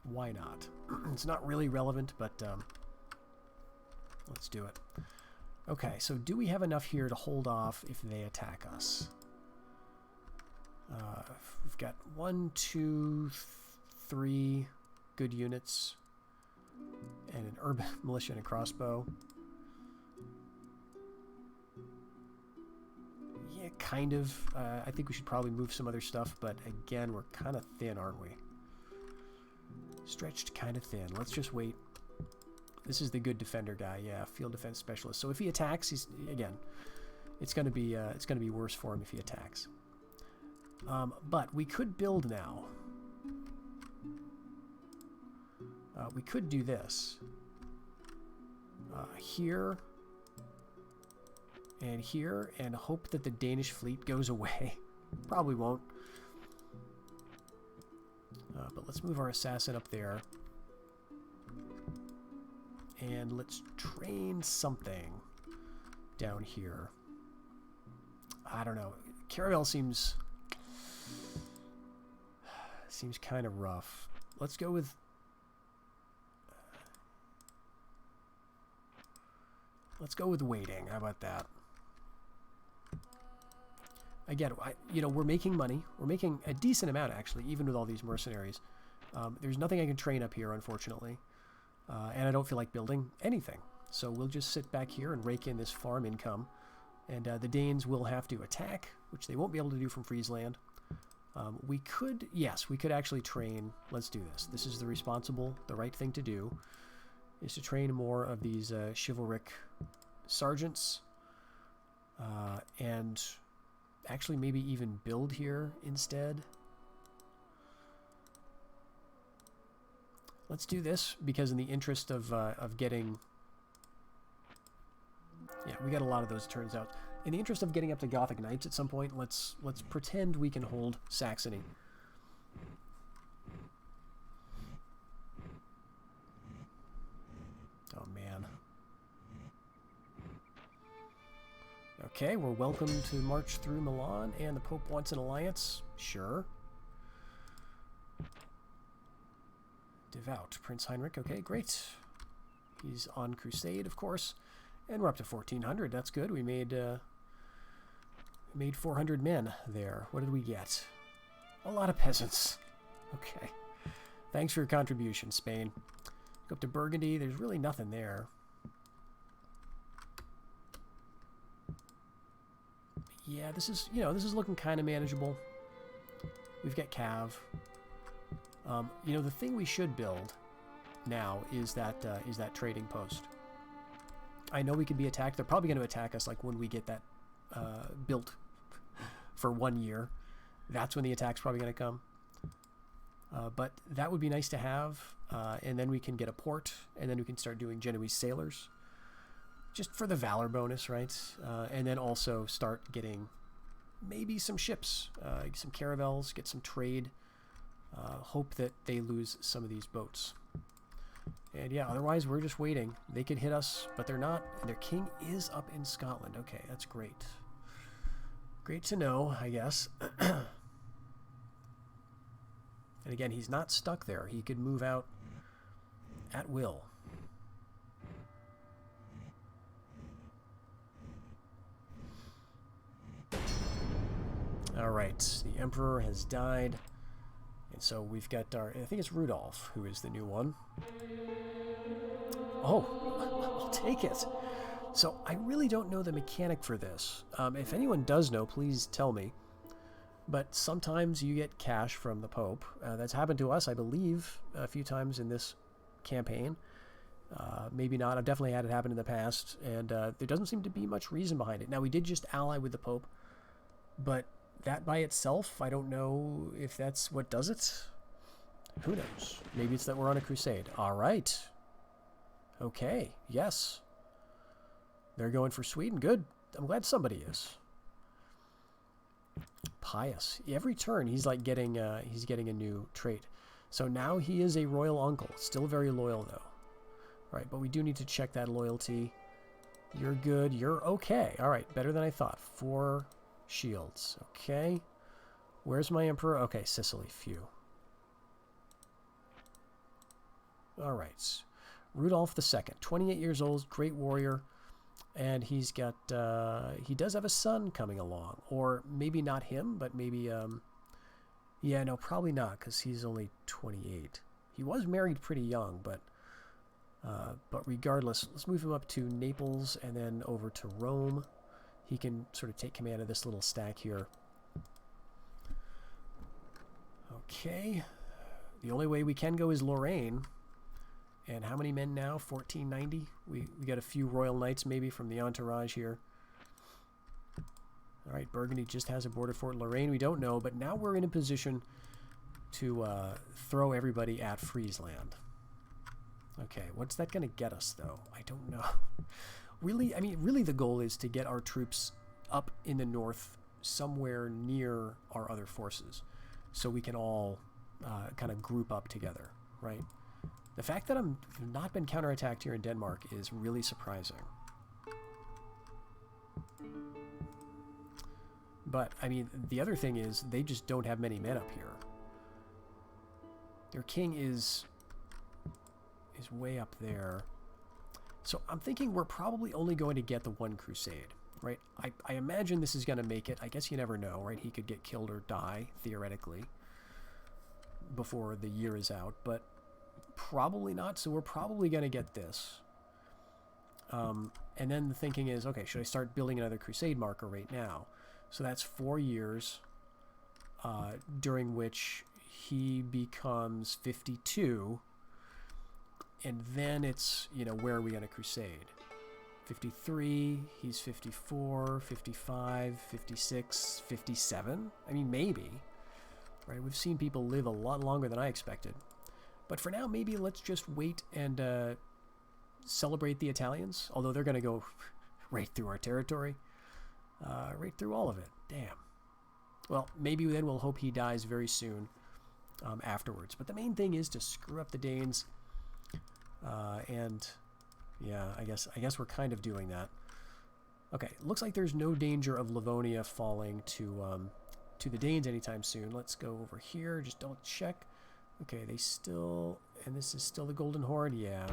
Why not? It's not really relevant, but let's do it. Okay, so do we have enough here to hold off if they attack us? We've got 1, 2, 3 good units and an urban militia and a crossbow. Yeah, kind of. I think we should probably move some other stuff, but again, we're kind of thin, aren't we? Stretched kind of thin. Let's just wait. This is the good defender guy, yeah, field defense specialist. So if he attacks, he's again, it's gonna be worse for him if he attacks. But we could build now. We could do this here and here, and hope that the Danish fleet goes away. Probably won't. But let's move our assassin up there. And let's train something down here. I don't know. Caravel seems kind of rough. Let's go with... let's go with waiting. How about that? Again, you know, we're making money. We're making a decent amount, actually, even with all these mercenaries. There's nothing I can train up here, unfortunately. And I don't feel like building anything. So we'll just sit back here and rake in this farm income. And the Danes will have to attack, which they won't be able to do from Friesland. We could, yes, we could actually train. Let's do this. This is the right thing to do, is to train more of these chivalric sergeants. And actually maybe even build here instead. Let's do this because in the interest of getting... yeah, we got a lot of those, it turns out. In the interest of getting up to Gothic Knights at some point, let's pretend we can hold Saxony. Oh, man. Okay, we're welcome to march through Milan, and the Pope wants an alliance. Sure. Devout Prince Heinrich. Okay, great. He's on crusade, of course, and we're up to 1,400. That's good. We made 400 men there. What did we get? A lot of peasants. Okay. Thanks for your contribution, Spain. Go up to Burgundy. There's really nothing there. Yeah, this is, you know, this is looking kind of manageable. We've got Cav. You know, the thing we should build now is that trading post. I know we could be attacked. They're probably going to attack us like when we get that built for 1 year. That's when the attack's probably going to come. But that would be nice to have. And then we can get a port, and then we can start doing Genoese sailors. Just for the valor bonus, right? And then also start getting maybe some ships, some caravels, get some trade. Hope that they lose some of these boats. And yeah, otherwise we're just waiting. They could hit us, but they're not. And their king is up in Scotland. Okay, that's great. Great to know, I guess. And again, he's not stuck there. He could move out at will. All right, the Emperor has died. And so we've got our, I think it's Rudolph, who is the new one. Oh, I'll take it. So I really don't know the mechanic for this. If anyone does know, please tell me. But sometimes you get cash from the Pope. That's happened to us, I believe, a few times in this campaign. Maybe not. I've definitely had it happen in the past. And there doesn't seem to be much reason behind it. Now, we did just ally with the Pope. But that by itself, I don't know if that's what does it. Who knows? Maybe it's that we're on a crusade. All right. Okay. Yes. They're going for Sweden. Good. I'm glad somebody is. Pious. Every turn, he's like getting a new trait. So now he is a royal uncle. Still very loyal, though. Right, but we do need to check that loyalty. You're good. You're okay. All right, better than I thought. 4 shields. Okay. Where's my emperor? Okay, Sicily. Phew. All right. Rudolph II, 28 years old, great warrior. And he's got, he does have a son coming along. Or maybe not him, but maybe, yeah, no, probably not, because he's only 28. He was married pretty young, but regardless, let's move him up to Naples and then over to Rome. He can sort of take command of this little stack here. Okay. The only way we can go is Lorraine. And how many men now? 1490. We got a few royal knights maybe from the entourage here. All right, Burgundy just has a border fort. Lorraine, we don't know, but now we're in a position to throw everybody at Friesland. Okay, what's that going to get us, though? I don't know. Really, I mean, really the goal is to get our troops up in the north somewhere near our other forces so we can all kind of group up together, right? The fact that I've not been counterattacked here in Denmark is really surprising. But, I mean, the other thing is they just don't have many men up here. Their king is way up there. So I'm thinking we're probably only going to get the one crusade, right? I imagine this is going to make it. I guess you never know, right? He could get killed or die, theoretically, before the year is out, but probably not. So we're probably going to get this. And then the thinking is, okay, should I start building another crusade marker right now? So that's 4 years, during which he becomes 52. And then it's, you know, where are we going to crusade? 53, he's 54, 55, 56, 57. I mean, maybe. Right? We've seen people live a lot longer than I expected. But for now, maybe let's just wait and celebrate the Italians. Although they're going to go right through our territory. Right through all of it. Damn. Well, maybe then we'll hope he dies very soon afterwards. But the main thing is to screw up the Danes. And yeah, I guess we're kind of doing that. Okay, looks like there's no danger of Livonia falling to the Danes anytime soon. Let's go over here, just double check. Okay, they still, and this is still the Golden Horde, yeah.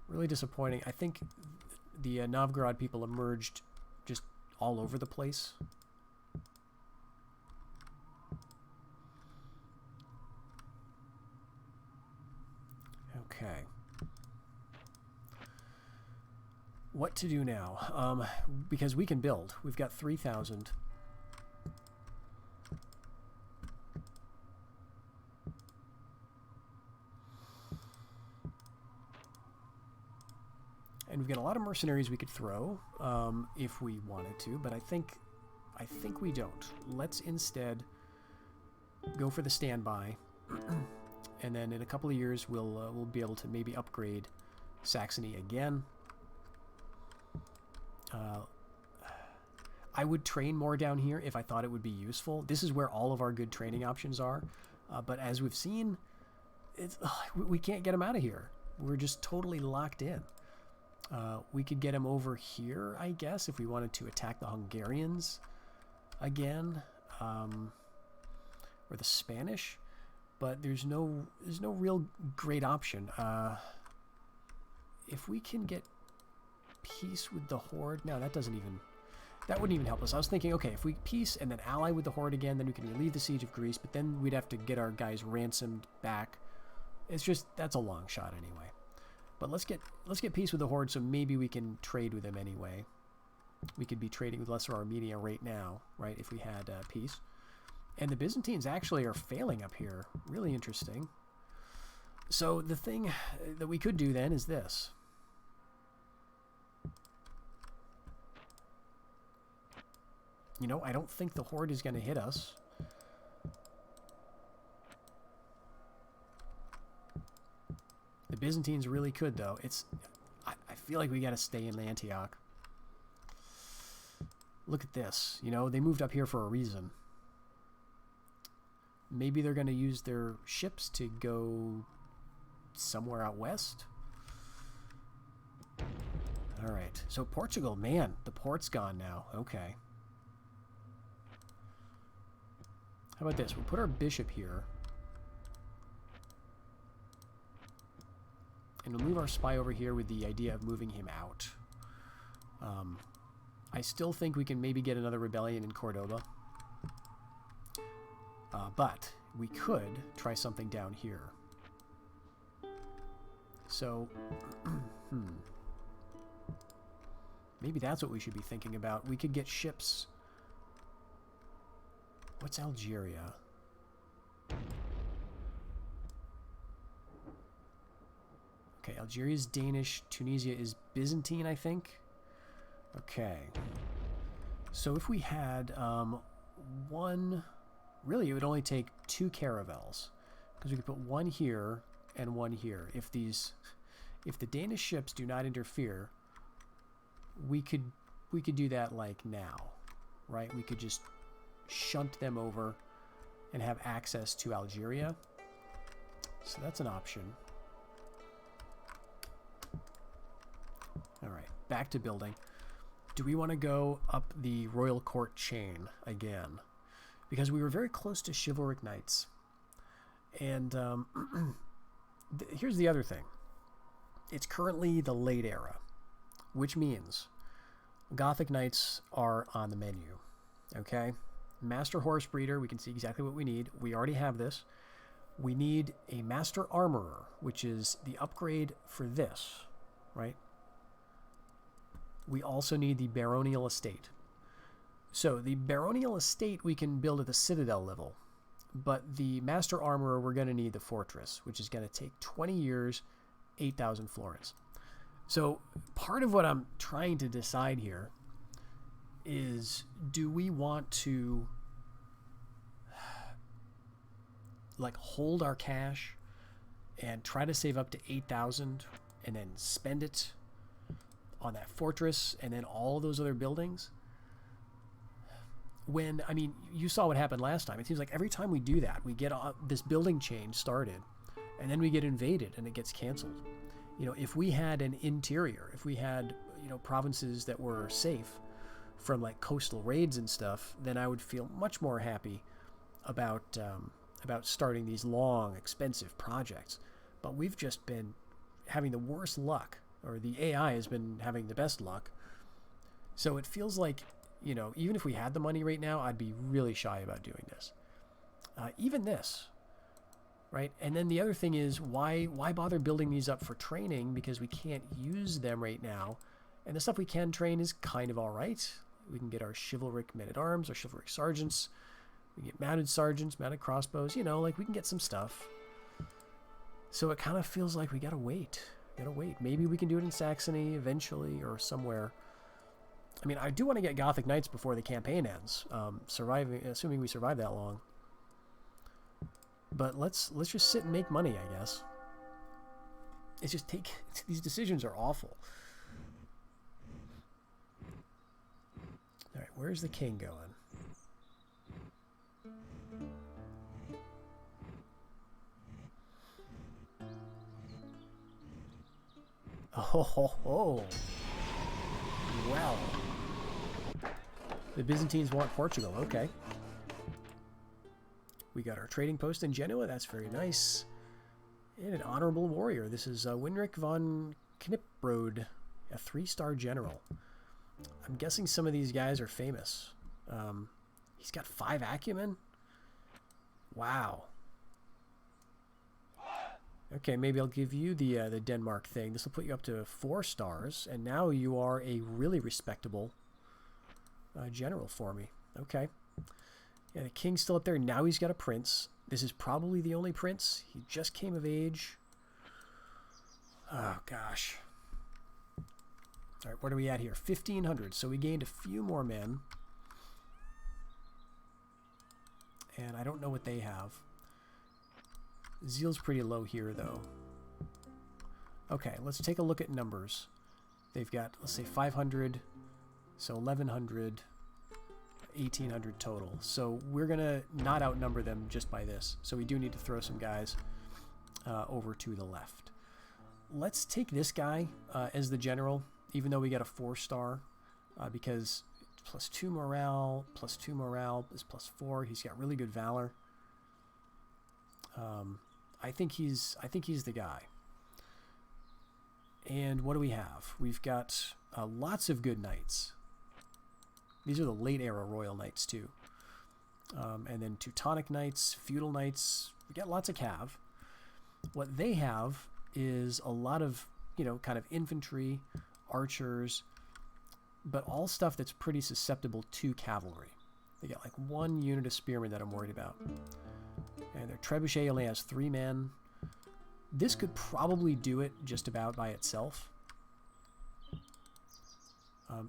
Really disappointing. I think the Novgorod people emerged just all over the place. Okay. What to do now? Because we can build. We've got 3,000. And we've got a lot of mercenaries we could throw if we wanted to, but I think we don't. Let's instead go for the standby. And then in a couple of years, we'll be able to maybe upgrade Saxony again. I would train more down here if I thought it would be useful. This is where all of our good training options are. But as we've seen, we can't get him out of here. We're just totally locked in. We could get him over here, I guess, if we wanted to attack the Hungarians again, or the Spanish. But there's no real great option. If we can get peace with the Horde, no, that wouldn't even help us. I was thinking, okay, if we peace and then ally with the Horde again, then we can relieve the siege of Greece, but then we'd have to get our guys ransomed back. It's just, that's a long shot anyway. But let's get peace with the Horde, so maybe we can trade with them anyway. We could be trading with Lesser Armenia right now, right, if we had peace. And the Byzantines actually are failing up here. Really interesting. So the thing that we could do then is this. You know, I don't think the Horde is going to hit us. The Byzantines really could, though. I feel like we got to stay in Antioch. Look at this. You know, they moved up here for a reason. Maybe they're going to use their ships to go somewhere out west. All right. So Portugal, man, the port's gone now. Okay. How about this? We'll put our bishop here. And we'll move our spy over here with the idea of moving him out. I still think we can maybe get another rebellion in Cordoba. But we could try something down here. So, maybe that's what we should be thinking about. We could get ships. What's Algeria? Okay, Algeria is Danish. Tunisia is Byzantine, I think. Okay. So if we had one... Really, it would only take 2 caravels, because we could put one here and one here. If the Danish ships do not interfere, we could do that like now, right? We could just shunt them over and have access to Algeria. So that's an option. All right, back to building. Do we want to go up the royal court chain again? Because we were very close to chivalric knights. And here's the other thing. It's currently the late era, which means Gothic knights are on the menu. Okay? Master horse breeder, we can see exactly what we need. We already have this. We need a master armorer, which is the upgrade for this, right? We also need the baronial estate. So the baronial estate we can build at the citadel level, but the master armorer, we're going to need the fortress, which is going to take 20 years, 8,000 florins. So part of what I'm trying to decide here is, do we want to like hold our cash and try to save up to 8,000 and then spend it on that fortress and then all those other buildings? When, I mean, you saw what happened last time. It seems like every time we do that, we get this building chain started, and then we get invaded, and it gets canceled. You know, if we had an interior, if we had, you know, provinces that were safe from, like, coastal raids and stuff, then I would feel much more happy about starting these long, expensive projects. But we've just been having the worst luck, or the AI has been having the best luck. So it feels like, you know, even if we had the money right now, I'd be really shy about doing this. Even this, right? And then the other thing is, why bother building these up for training? Because we can't use them right now. And the stuff we can train is kind of all right. We can get our chivalric men-at-arms, our chivalric sergeants. We get mounted sergeants, mounted crossbows. You know, like, we can get some stuff. So it kind of feels like we gotta wait. Maybe we can do it in Saxony eventually, or somewhere. I mean, I do want to get Gothic Knights before the campaign ends, assuming we survive that long. But let's just sit and make money, I guess. It's just these decisions are awful. All right, where's the king going? Oh, ho, ho. Well. The Byzantines want Portugal. Okay. We got our trading post in Genoa. That's very nice. And an honorable warrior. This is Winrich von Kniprode, a 3-star general. I'm guessing some of these guys are famous. He's got 5 acumen. Wow. Okay, maybe I'll give you the Denmark thing. This will put you up to 4 stars, and now you are a really respectable general for me. Okay. Yeah, the king's still up there. Now he's got a prince. This is probably the only prince. He just came of age. Oh, gosh. All right, what are we at here? 1,500. So we gained a few more men. And I don't know what they have. Zeal's pretty low here, though. Okay, let's take a look at numbers. They've got, let's say, 500. So 1,100. 1,800 total. So we're going to not outnumber them just by this. So we do need to throw some guys over to the left. Let's take this guy as the general, even though we got a 4-star, because +2 morale, +2 morale is +4. He's got really good valor. I think he's the guy. And what do we have? We've got lots of good knights. These are the late era royal knights too. And then Teutonic knights, feudal knights. We got lots of cav. What they have is a lot of, you know, kind of infantry, archers, but all stuff that's pretty susceptible to cavalry. They got like 1 unit of spearmen that I'm worried about. And their trebuchet only has 3 men. This could probably do it just about by itself.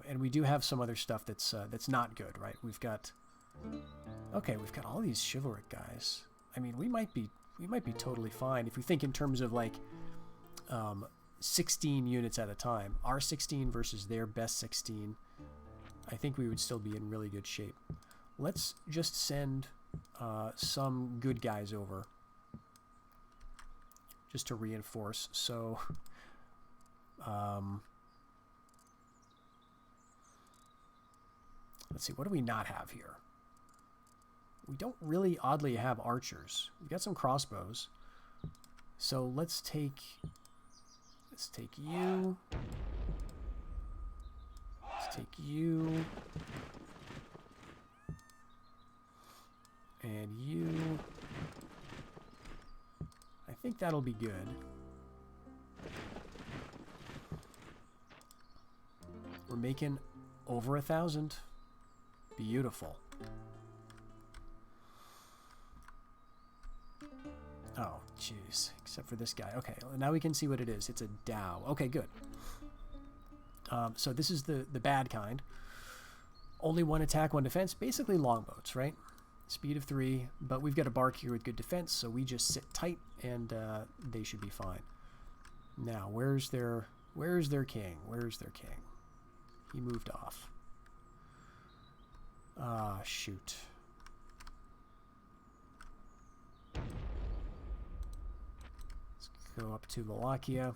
And we do have some other stuff that's not good, right? We've got all these chivalric guys. I mean, we might be totally fine if we think in terms of like 16 units at a time. Our 16 versus their best 16. I think we would still be in really good shape. Let's just send some good guys over just to reinforce. So let's see, what do we not have here? We don't really, oddly, have archers. We've got some crossbows. So let's take you. Let's take you. And you. I think that'll be good. We're making over 1,000. Beautiful. Oh, jeez. Except for this guy. Okay, now we can see what it is. It's a Dow. Okay, good. So this is the bad kind. Only 1 attack, 1 defense. Basically longboats, right? Speed of 3. But we've got a bark here with good defense, so we just sit tight, and they should be fine. Now, where's their king? Where's their king? He moved off. Ah, shoot. Let's go up to Wallachia.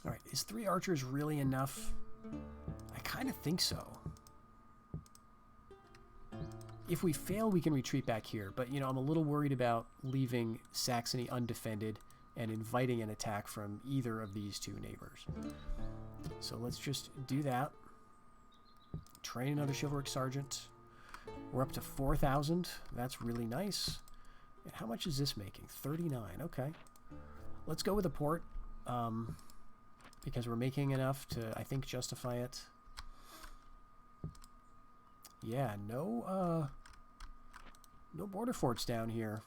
Alright, is 3 archers really enough? I kind of think so. If we fail, we can retreat back here. But, you know, I'm a little worried about leaving Saxony undefended and inviting an attack from either of these 2 neighbors. So let's just do that. Train another chivalric sergeant. We're up to 4,000. That's really nice. And how much is this making? 39. Okay. Let's go with a port. Because we're making enough to, I think, justify it. Yeah, no border forts down here.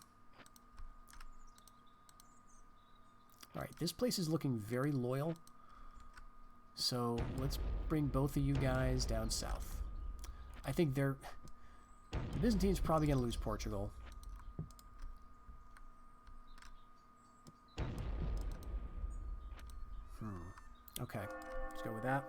Alright, this place is looking very loyal. So let's bring both of you guys down south. I think the Byzantines probably going to lose Portugal. Okay, let's go with that.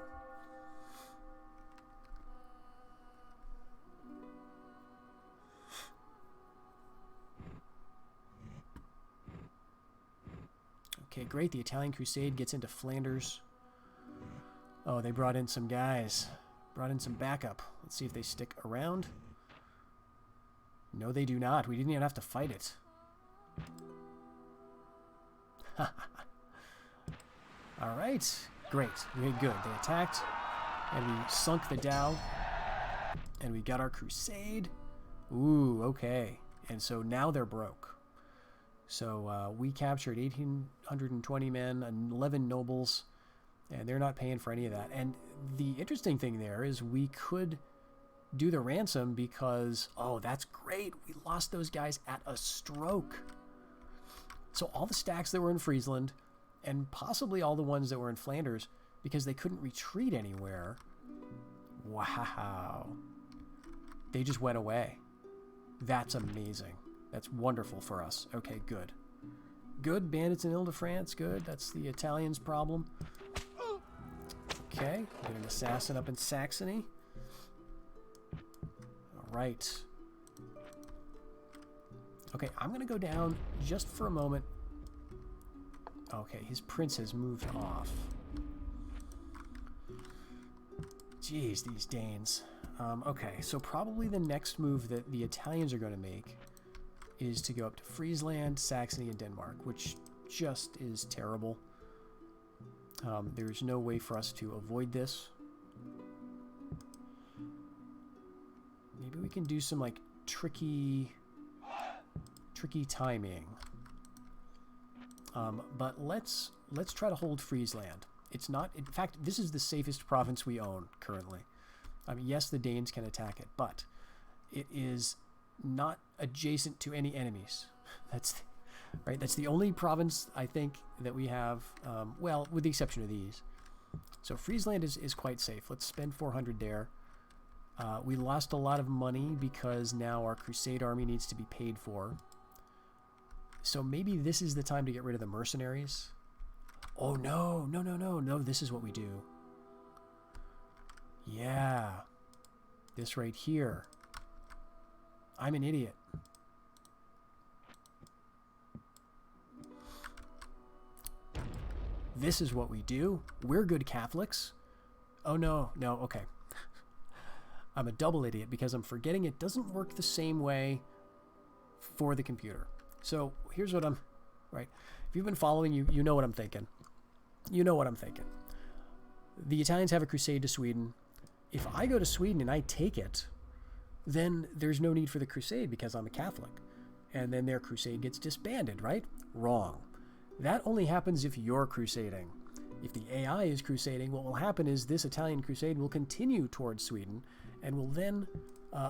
Okay, great. The Italian Crusade gets into Flanders. Oh, they brought in some guys. Brought in some backup. Let's see if they stick around. No, they do not. We didn't even have to fight it. Alright. Great. We did good. They attacked, and we sunk the Dow, and we got our Crusade. Ooh, okay. And so now they're broke. So we captured 1,820 men, 11 nobles, and they're not paying for any of that. And the interesting thing there is we could do the ransom because, oh, that's great. We lost those guys at a stroke. So all the stacks that were in Friesland, and possibly all the ones that were in Flanders, because they couldn't retreat anywhere. Wow. They just went away. That's amazing. That's wonderful for us. Okay, good. Good. Bandits in Ile-de-France. Good. That's the Italians' problem. Okay. Get an assassin up in Saxony. All right. Okay, I'm going to go down just for a moment. Okay, his prince has moved off. Jeez, these Danes. Okay, so probably the next move that the Italians are going to make is to go up to Friesland, Saxony, and Denmark, which just is terrible. There's no way for us to avoid this. Maybe we can do some like tricky timing. But let's try to hold Friesland. It's not, in fact, this is the safest province we own currently. I mean, yes, the Danes can attack it, but it is not adjacent to any enemies. That's right. That's the only province I think that we have. Well, with the exception of these. So Friesland is quite safe. Let's spend 400 there. We lost a lot of money because now our Crusade army needs to be paid for. So maybe this is the time to get rid of the mercenaries. Oh, no. No, this is what we do. Yeah. This right here. I'm an idiot. This is what we do. We're good Catholics. Oh, no, okay. I'm a double idiot because I'm forgetting it doesn't work the same way for the computer. So here's what right. If you've been following, you know what I'm thinking. You know what I'm thinking. The Italians have a crusade to Sweden. If I go to Sweden and I take it, then there's no need for the crusade because I'm a Catholic. And then their crusade gets disbanded, right? Wrong. That only happens if you're crusading. If the AI is crusading, what will happen is this Italian crusade will continue towards Sweden and will then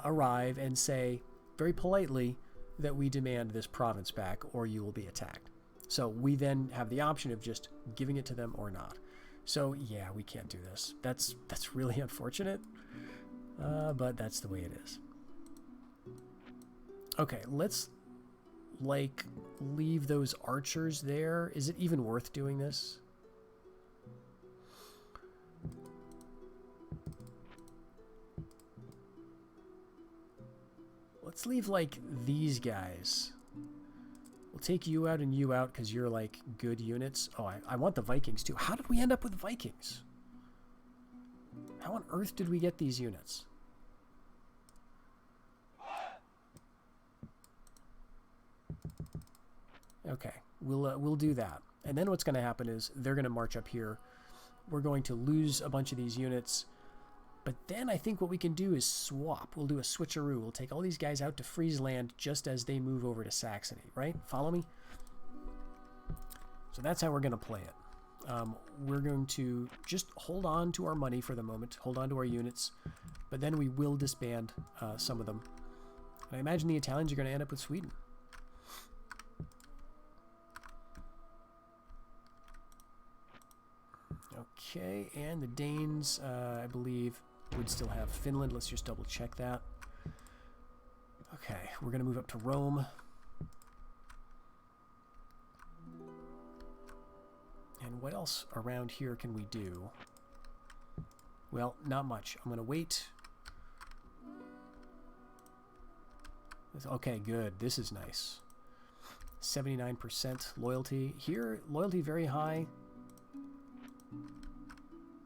arrive and say, very politely, that we demand this province back or you will be attacked. So we then have the option of just giving it to them or not. So yeah, we can't do this. That's really unfortunate, but that's the way it is. Okay, let's like leave those archers there. Is it even worth doing this? Let's leave like these guys. We'll take you out and you out because you're like good units. Oh, I want the Vikings too. How did we end up with Vikings? How on earth did we get these units? Okay, we'll do that. And then what's going to happen is they're going to march up here. We're going to lose a bunch of these units. But then I think what we can do is swap. We'll do a switcheroo. We'll take all these guys out to Friesland just as they move over to Saxony, right? Follow me? So that's how we're going to play it. We're going to just hold on to our money for the moment, hold on to our units, but then we will disband some of them. And I imagine the Italians are going to end up with Sweden. Okay, and the Danes, I believe, would still have Finland. Let's just double check that. Okay, we're going to move up to Rome. And what else around here can we do? Well, not much. I'm going to wait. Okay, good. This is nice. 79% loyalty. Here, loyalty very high.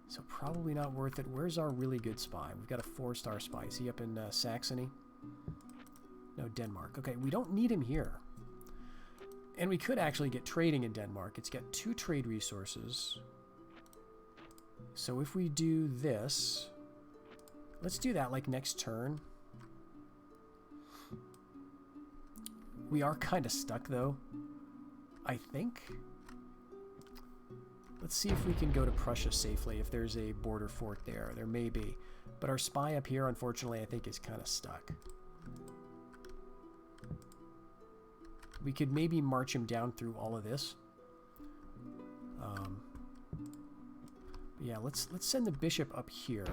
So probably not worth it. Where's our really good spy? We've got a 4-star spy. Is he up in Saxony? No, Denmark. Okay, we don't need him here. And we could actually get trading in Denmark. It's got 2 trade resources. So if we do this, let's do that like next turn. We are kind of stuck though, I think. Let's see if we can go to Prussia safely, if there's a border fort there. There may be. But our spy up here, unfortunately, I think is kind of stuck. We could maybe march him down through all of this. Yeah, let's send the bishop up here.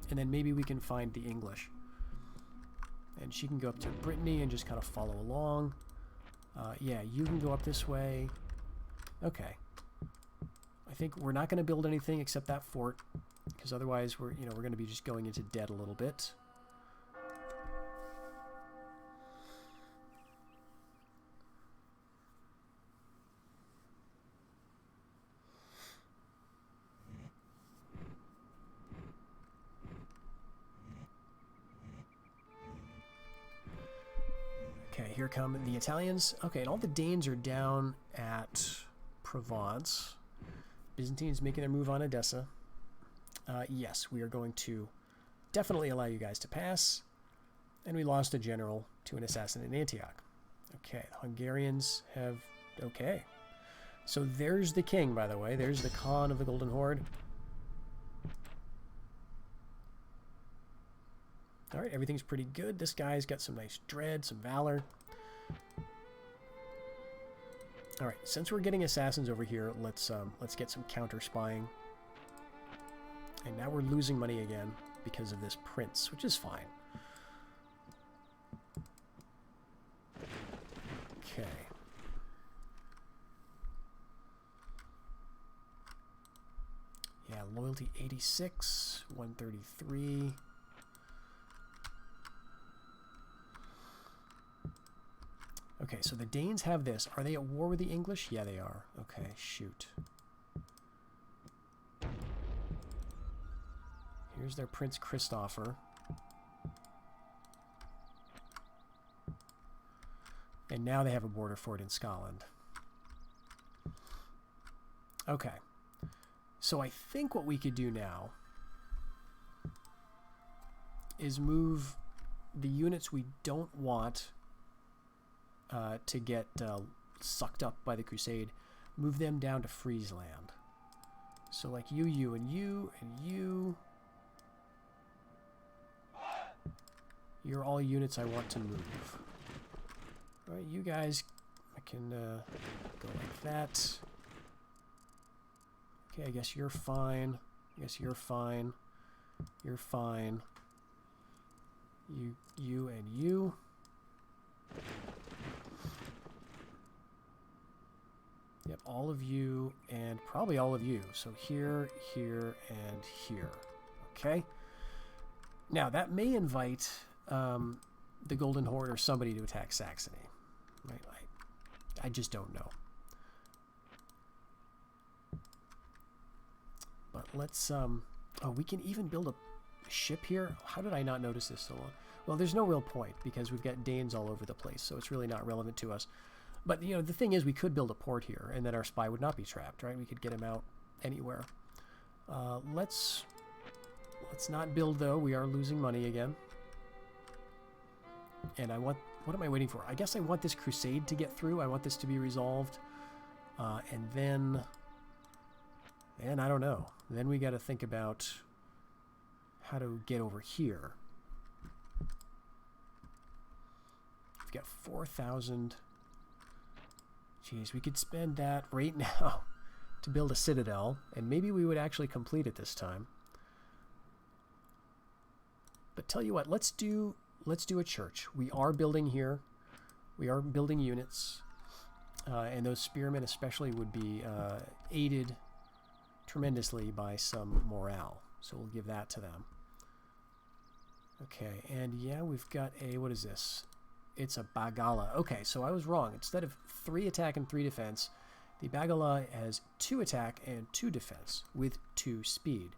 And then maybe we can find the English. And she can go up to Brittany and just kind of follow along. Yeah, you can go up this way. Okay. I think we're not going to build anything except that fort, because otherwise we're going to be just going into debt a little bit. Okay, here come the Italians. Okay, and all the Danes are down at Provence. Byzantines making their move on Edessa. Yes, we are going to definitely allow you guys to pass. And we lost a general to an assassin in Antioch. Okay, the Hungarians have... Okay. So there's the king, by the way. There's the Khan of the Golden Horde. Alright, everything's pretty good. This guy's got some nice dread, some valor. Alright, since we're getting assassins over here, let's get some counter spying. And now we're losing money again because of this prince, which is fine. Okay. Yeah, loyalty 86, 133. Okay, so the Danes have this. Are they at war with the English? Yeah, they are. Okay, shoot. Here's their Prince Christopher. And now they have a border fort in Scotland. Okay. So I think what we could do now is move the units we don't want to get sucked up by the Crusade, move them down to Friesland. So like you, and you, and you. You're all units I want to move. All right, you guys, I can go like that. Okay, I guess you're fine. I guess you're fine. You're fine. You, and you. Yep, all of you and probably all of you. So here, here, and here. Okay. Now that may invite the Golden Horde or somebody to attack Saxony. Right? I just don't know. But let's oh, we can even build a ship here. How did I not notice this so long? Well, there's no real point because we've got Danes all over the place, so it's really not relevant to us. But, you know, the thing is we could build a port here, and then our spy would not be trapped, right? We could get him out anywhere. Let's not build, though. We are losing money again. And I want... What am I waiting for? I guess I want this crusade to get through. I want this to be resolved. And then... And I don't know. Then we got to think about how to get over here. We've got 4,000... Jeez, we could spend that right now to build a citadel, and maybe we would actually complete it this time. But tell you what, let's do a church. We are building here. We are building units, and those spearmen especially would be aided tremendously by some morale. So we'll give that to them. Okay, and yeah, we've got a, what is this? it's a Bagala. Okay, so I was wrong. Instead of 3 attack and 3 defense, the Bagala has 2 attack and 2 defense with 2 speed.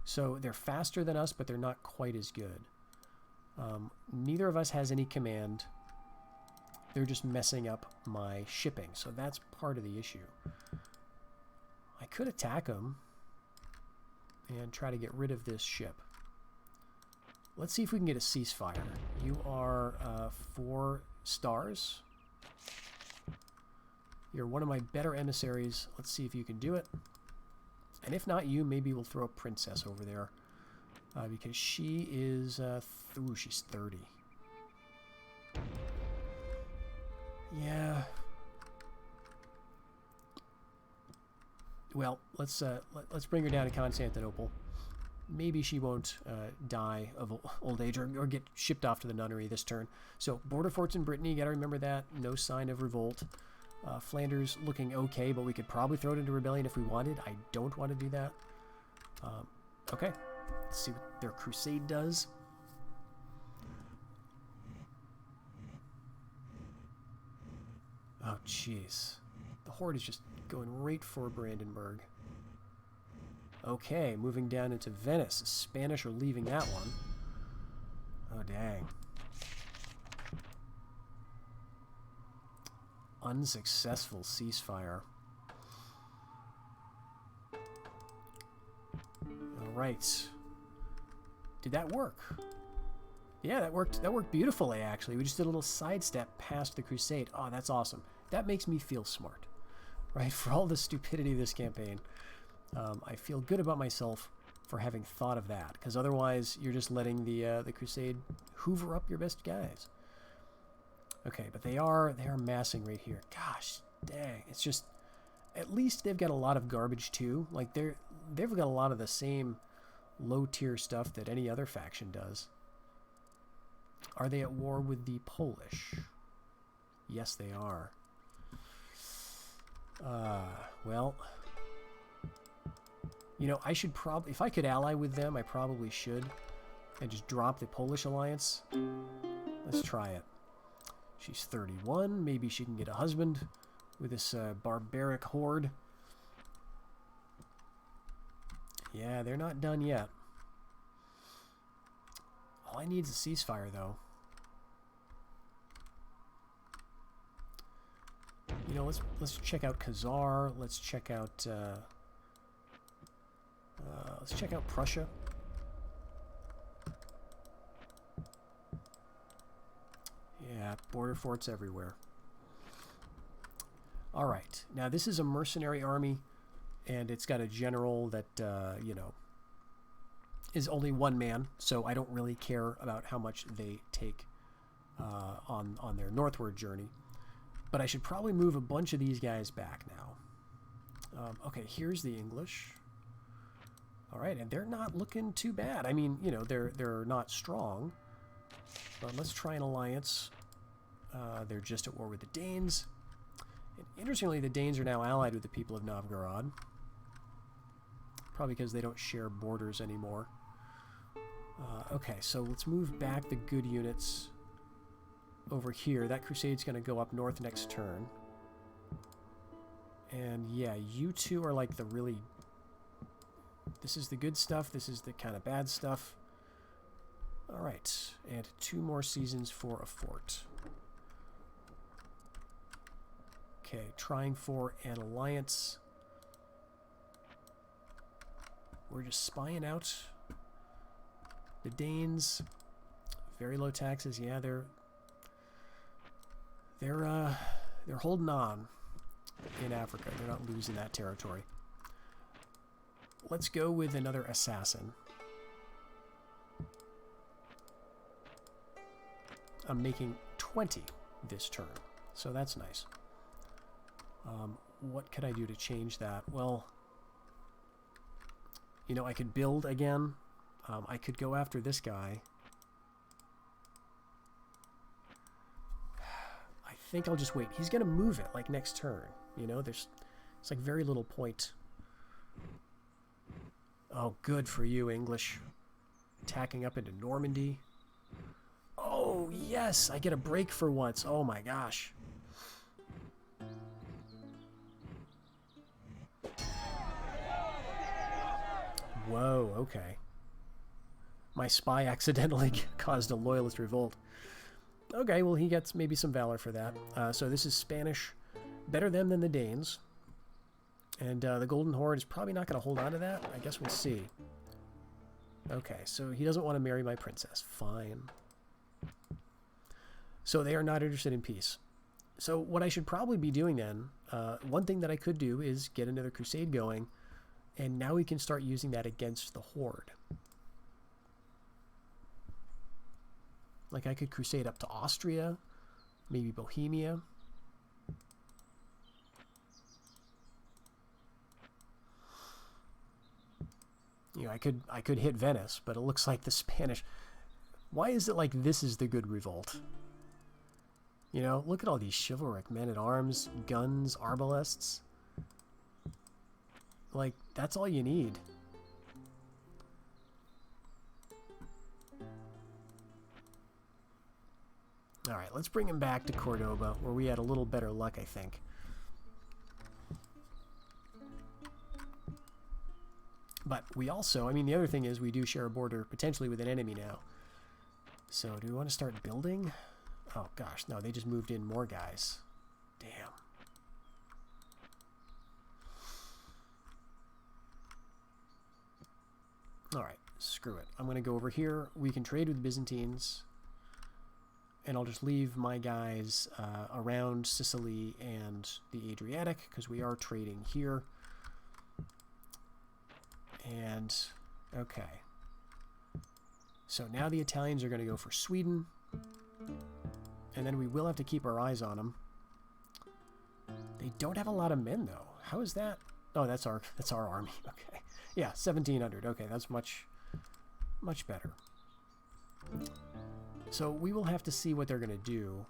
So they're faster than us, but they're not quite as good. Neither of us has any command. They're just messing up my shipping, so that's part of the issue. I could attack them and try to get rid of this ship. Let's see if we can get a ceasefire. You are 4 stars. You're one of my better emissaries. Let's see if you can do it. And if not you, maybe we'll throw a princess over there. Because she is... ooh, she's 30. Yeah. Well, let's bring her down to Constantinople. Maybe she won't die of old age or get shipped off to the nunnery this turn. So, border forts in Brittany, you gotta remember that. No sign of revolt. Flanders looking okay, but we could probably throw it into rebellion if we wanted. I don't want to do that. Okay, let's see what their crusade does. Oh, jeez. The horde is just going right for Brandenburg. Okay, moving down into Venice. Spanish are leaving that one. Oh, dang. Unsuccessful ceasefire. Alright. Did that work? Yeah, that worked beautifully, actually. We just did a little sidestep past the crusade. Oh, that's awesome. That makes me feel smart. Right? For all the stupidity of this campaign, I feel good about myself for having thought of that. Because otherwise, you're just letting the crusade hoover up your best guys. Okay, but they are massing right here. Gosh, dang. It's just, at least they've got a lot of garbage too. Like they've got a lot of the same low tier stuff that any other faction does. Are they at war with the Polish? Yes, they are. Well, you know, I should probably, if I could ally with them, I probably should, and just drop the Polish alliance. Let's try it. She's 31. Maybe she can get a husband with this barbaric horde. Yeah, they're not done yet. All I need is a ceasefire, though. You know, let's check out Khazar. Let's check out Prussia. Yeah, border forts everywhere. All right, now this is a mercenary army, and it's got a general that you know, is only 1 man, so I don't really care about how much they take on their northward journey. But I should probably move a bunch of these guys back now. Okay, here's the English. All right, and they're not looking too bad. I mean, you know, they're not strong, but let's try an alliance. They're just at war with the Danes. And interestingly, the Danes are now allied with the people of Novgorod. Probably because they don't share borders anymore. Okay, so let's move back the good units over here. That crusade's going to go up north next turn. And yeah, you two are like the really... This is the good stuff. This is the kind of bad stuff. All right, and 2 more seasons for a fort. Okay, trying for an alliance. We're just spying out the Danes. Very low taxes. Yeah, they're holding on in Africa. They're not losing that territory. Let's go with another assassin. I'm making 20 this turn, so that's nice. What could I do to change that? Well, you know, I could build again. I could go after this guy. I think I'll just wait. He's going to move it, like, next turn. You know, it's like very little point. Oh, good for you, English. Attacking up into Normandy. Oh, Oh, yes! I get a break for once. Oh my gosh. Whoa, okay. My spy accidentally caused a loyalist revolt. Okay, well, he gets maybe some valor for that. So this is Spanish. Better them than the Danes. And the Golden Horde is probably not going to hold on to that. I guess we'll see. Okay, so he doesn't want to marry my princess. Fine. So they are not interested in peace. So what I should probably be doing then, one thing that I could do is get another crusade going, and now we can start using that against the Horde. Like I could crusade up to Austria, maybe Bohemia. You know, I could hit Venice, but it looks like the Spanish. Why is it like this is the good revolt? You know, look at all these chivalric men-at-arms, guns, arbalests. Like, that's all you need. Alright, let's bring him back to Cordoba, where we had a little better luck, I think. But we also, I mean, the other thing is we do share a border potentially with an enemy now. So do we want to start building? Oh gosh, no, they just moved in more guys. Damn. Alright, screw it. I'm going to go over here. We can trade with the Byzantines. And I'll just leave my guys around Sicily and the Adriatic, because we are trading here. And, okay. So now the Italians are going to go for Sweden. And then we will have to keep our eyes on them. They don't have a lot of men, though. How is that? Oh, that's our army. Okay. Yeah, 1,700. Okay, that's much better. So we will have to see what they're going to do.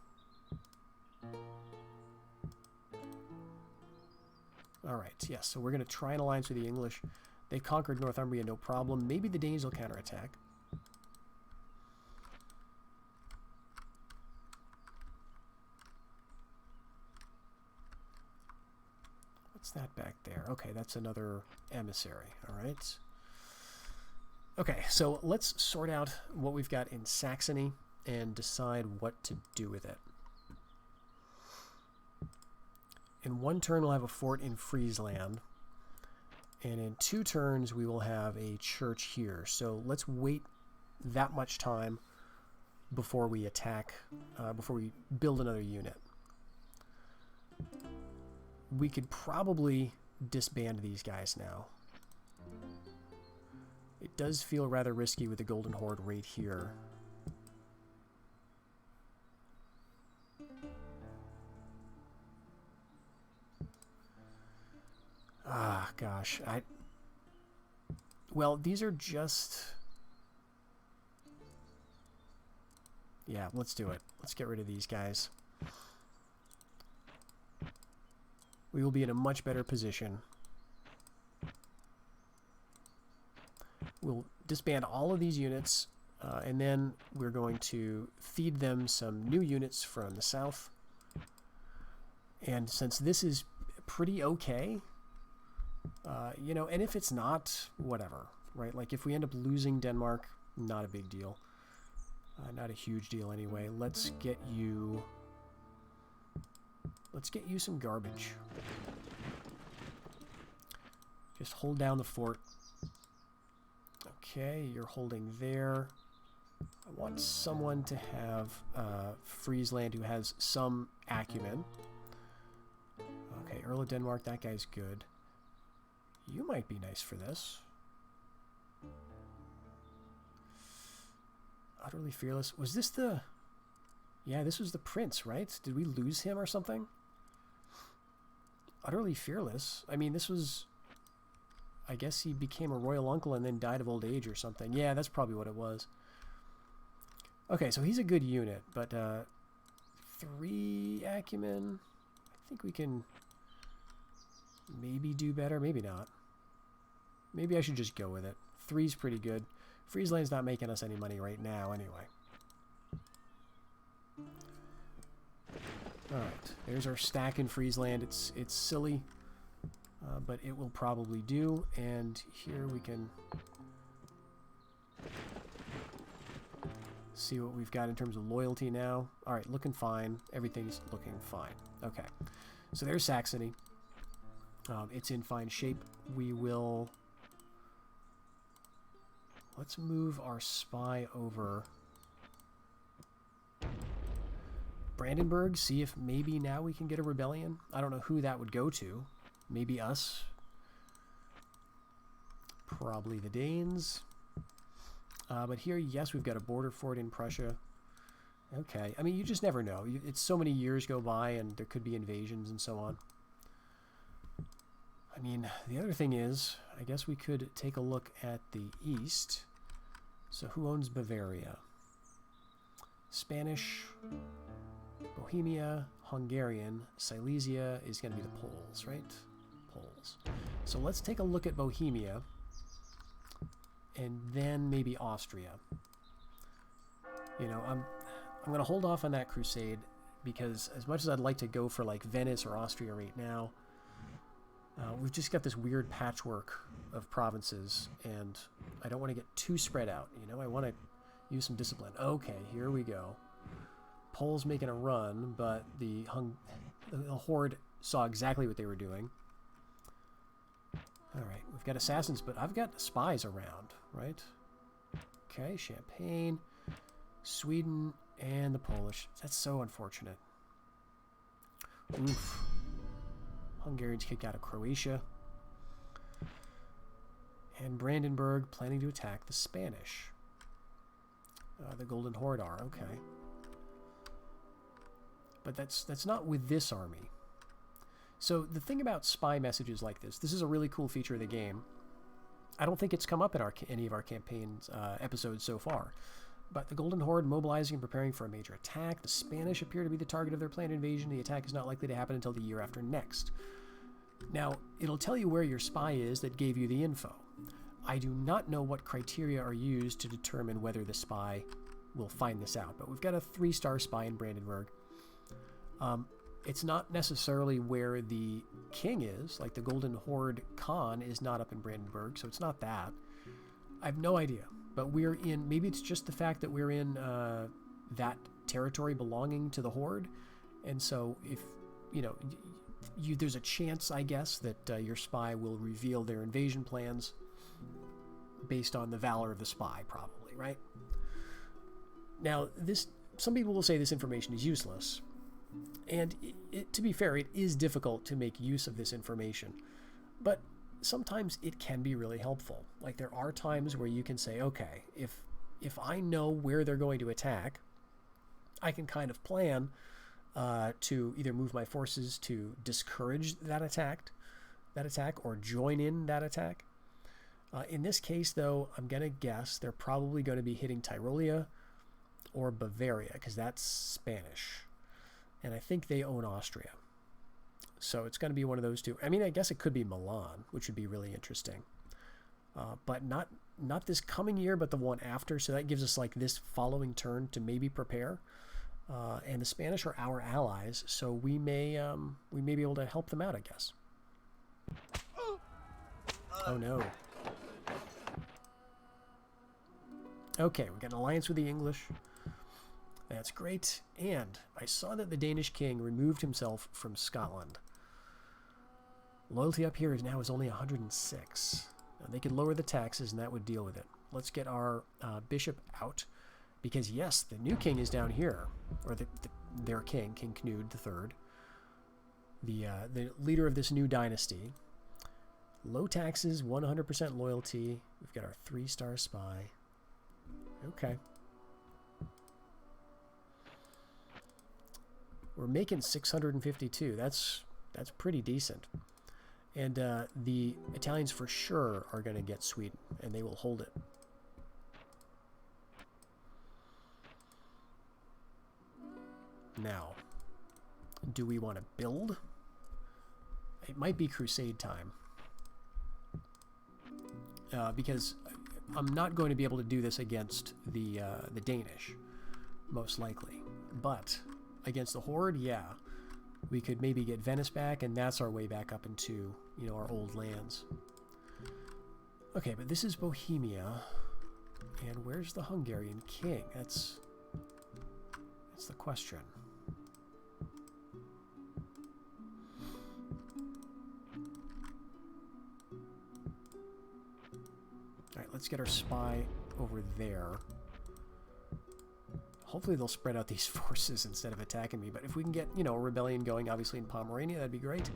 Alright, yes, so we're going to try an alliance with the English. They conquered Northumbria, no problem. Maybe the Danes will counterattack. What's that back there? Okay, that's another emissary. Alright. Okay, so let's sort out what we've got in Saxony and decide what to do with it. In one turn, we'll have a fort in Friesland. And in 2 turns, we will have a church here. So let's wait that much time before we attack, before we build another unit. We could probably disband these guys now. It does feel rather risky with the Golden Horde right here. Ah, gosh. Well, these are just... Yeah, let's do it. Let's get rid of these guys. We will be in a much better position. We'll disband all of these units, and then we're going to feed them some new units from the south. And since this is pretty okay, you know, and if it's not, whatever, right? Like if we end up losing Denmark, not a big deal. Not a huge deal anyway. Let's get you some garbage. Just hold down the fort. Okay, you're holding there. I want someone to have Friesland who has some acumen. Okay, Earl of Denmark, that guy's good. You might be nice for this. Utterly Fearless. Was this the... Yeah, this was the prince, right? Did we lose him or something? Utterly Fearless. I mean, this was... I guess he became a royal uncle and then died of old age or something. Yeah, that's probably what it was. Okay, so he's a good unit, but 3 acumen. I think we can maybe do better, maybe not. Maybe I should just go with it. 3's pretty good. Friesland's not making us any money right now anyway. Alright, there's our stack in Friesland. It's silly, but it will probably do. And here we can see what we've got in terms of loyalty now. Alright, looking fine. Everything's looking fine. Okay, so there's Saxony. It's in fine shape. We will... Let's move our spy over Brandenburg, see if maybe now we can get a rebellion. I don't know who that would go to. Maybe us. Probably the Danes. But here, yes, we've got a border fort in Prussia. Okay. I mean, you just never know. It's so many years go by and there could be invasions and so on. I mean, the other thing is, I guess we could take a look at the east. So who owns Bavaria? Spanish, Bohemia, Hungarian, Silesia is going to be the Poles, right? Poles. So let's take a look at Bohemia and then maybe Austria. You know, I'm going to hold off on that crusade because as much as I'd like to go for like Venice or Austria right now, we've just got this weird patchwork of provinces, and I don't want to get too spread out. You know, I want to use some discipline. Okay, here we go. Poles making a run, but the Horde saw exactly what they were doing. All right, we've got assassins, but I've got spies around, right? Okay, Champagne, Sweden, and the Polish. That's so unfortunate. Oof. Hungarians kicked out of Croatia. And Brandenburg planning to attack the Spanish. The Golden Horde are, okay. But that's not with this army. So the thing about spy messages like this is a really cool feature of the game. I don't think it's come up in any of our campaigns episodes so far. But the Golden Horde mobilizing and preparing for a major attack. The Spanish appear to be the target of their planned invasion. The attack is not likely to happen until the year after next. Now, it'll tell you where your spy is that gave you the info. I do not know what criteria are used to determine whether the spy will find this out, but we've got a 3-star spy in Brandenburg. It's not necessarily where the king is, like the Golden Horde Khan is not up in Brandenburg, so it's not that. I have no idea, but we're in, maybe it's just the fact that we're in that territory belonging to the Horde, and so if, you know, there's a chance, I guess, that your spy will reveal their invasion plans based on the valor of the spy, probably, right? Now, some people will say this information is useless, and to be fair, it is difficult to make use of this information, but sometimes it can be really helpful. Like, there are times where you can say, okay, if I know where they're going to attack, I can kind of plan to either move my forces to discourage that attack or join in that attack. In this case, though, I'm going to guess they're probably going to be hitting Tyrolia or Bavaria, because that's Spanish. And I think they own Austria. So it's going to be one of those two. I mean, I guess it could be Milan, which would be really interesting. But not this coming year, but the one after. So that gives us like this following turn to maybe prepare. And the Spanish are our allies, so we may be able to help them out, I guess. Oh no. Okay, we got an alliance with the English. That's great. And I saw that the Danish king removed himself from Scotland. Loyalty up here is only 106. Now, they could lower the taxes and that would deal with it. Let's get our bishop out. Because yes, the new king is down here. Or their king, King Knud III. The leader of this new dynasty. Low taxes, 100% loyalty. We've got our 3-star spy. Okay. We're making 652. That's pretty decent. And the Italians for sure are going to get Sweden, and they will hold it. Now, do we want to build? It might be crusade time. Because I'm not going to be able to do this against the Danish, most likely. But against the Horde, yeah. we could maybe get Venice back, and that's our way back up into, you know, our old lands. Okay, but this is Bohemia. And where's the Hungarian king? That's the question. Alright, let's get our spy over there. Hopefully they'll spread out these forces instead of attacking me. But if we can get, you know, a rebellion going, obviously in Pomerania, that'd be great.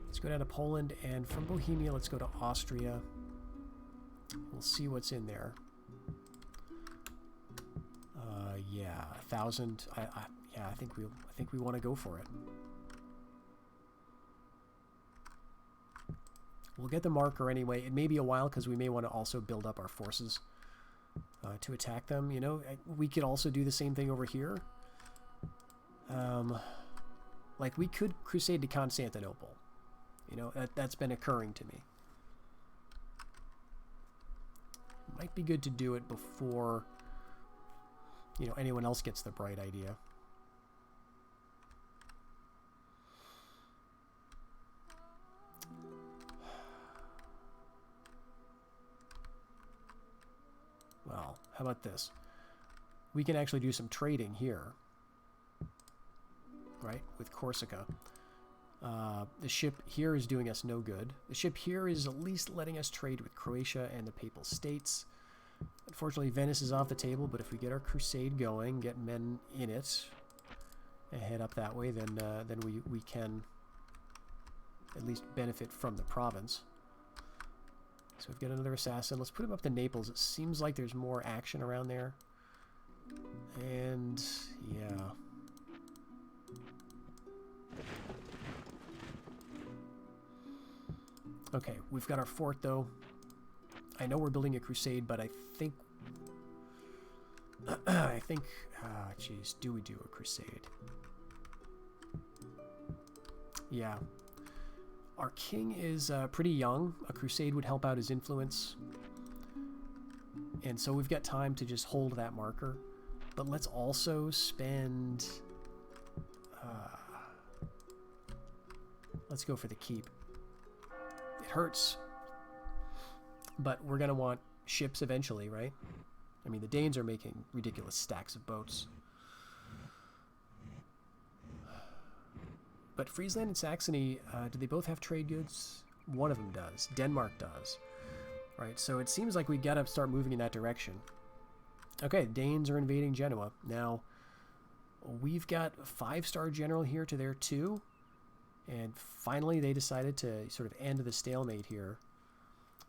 Let's go down to Poland, and from Bohemia, let's go to Austria. We'll see what's in there. Yeah, 1,000. Yeah, I think we want to go for it. We'll get the marker anyway. It may be a while because we may want to also build up our forces to attack them. You know, we could also do the same thing over here. Like we could crusade to Constantinople. You know, that's been occurring to me. Might be good to do it before, you know, anyone else gets the bright idea. Well, how about this? We can actually do some trading here, right, with Corsica. The ship here is doing us no good. The ship here is at least letting us trade with Croatia and the Papal States. Unfortunately, Venice is off the table, but if we get our crusade going, get men in it, and head up that way, then we can at least benefit from the province. So we've got another assassin. Let's put him up to Naples. It seems like there's more action around there. And, yeah. Okay, we've got our fort, though. I know we're building a crusade, but I think... geez, do we do a crusade? Yeah. Our king is pretty young. A crusade would help out his influence. And so we've got time to just hold that marker. But let's also spend... let's go for the keep. It hurts. But we're going to want ships eventually, right? I mean, the Danes are making ridiculous stacks of boats. But Friesland and Saxony, do they both have trade goods? One of them does. Denmark does. Right, so it seems like we got to start moving in that direction. Okay, Danes are invading Genoa. Now, we've got a 5-star general here to there too. And finally, they decided to sort of end the stalemate here.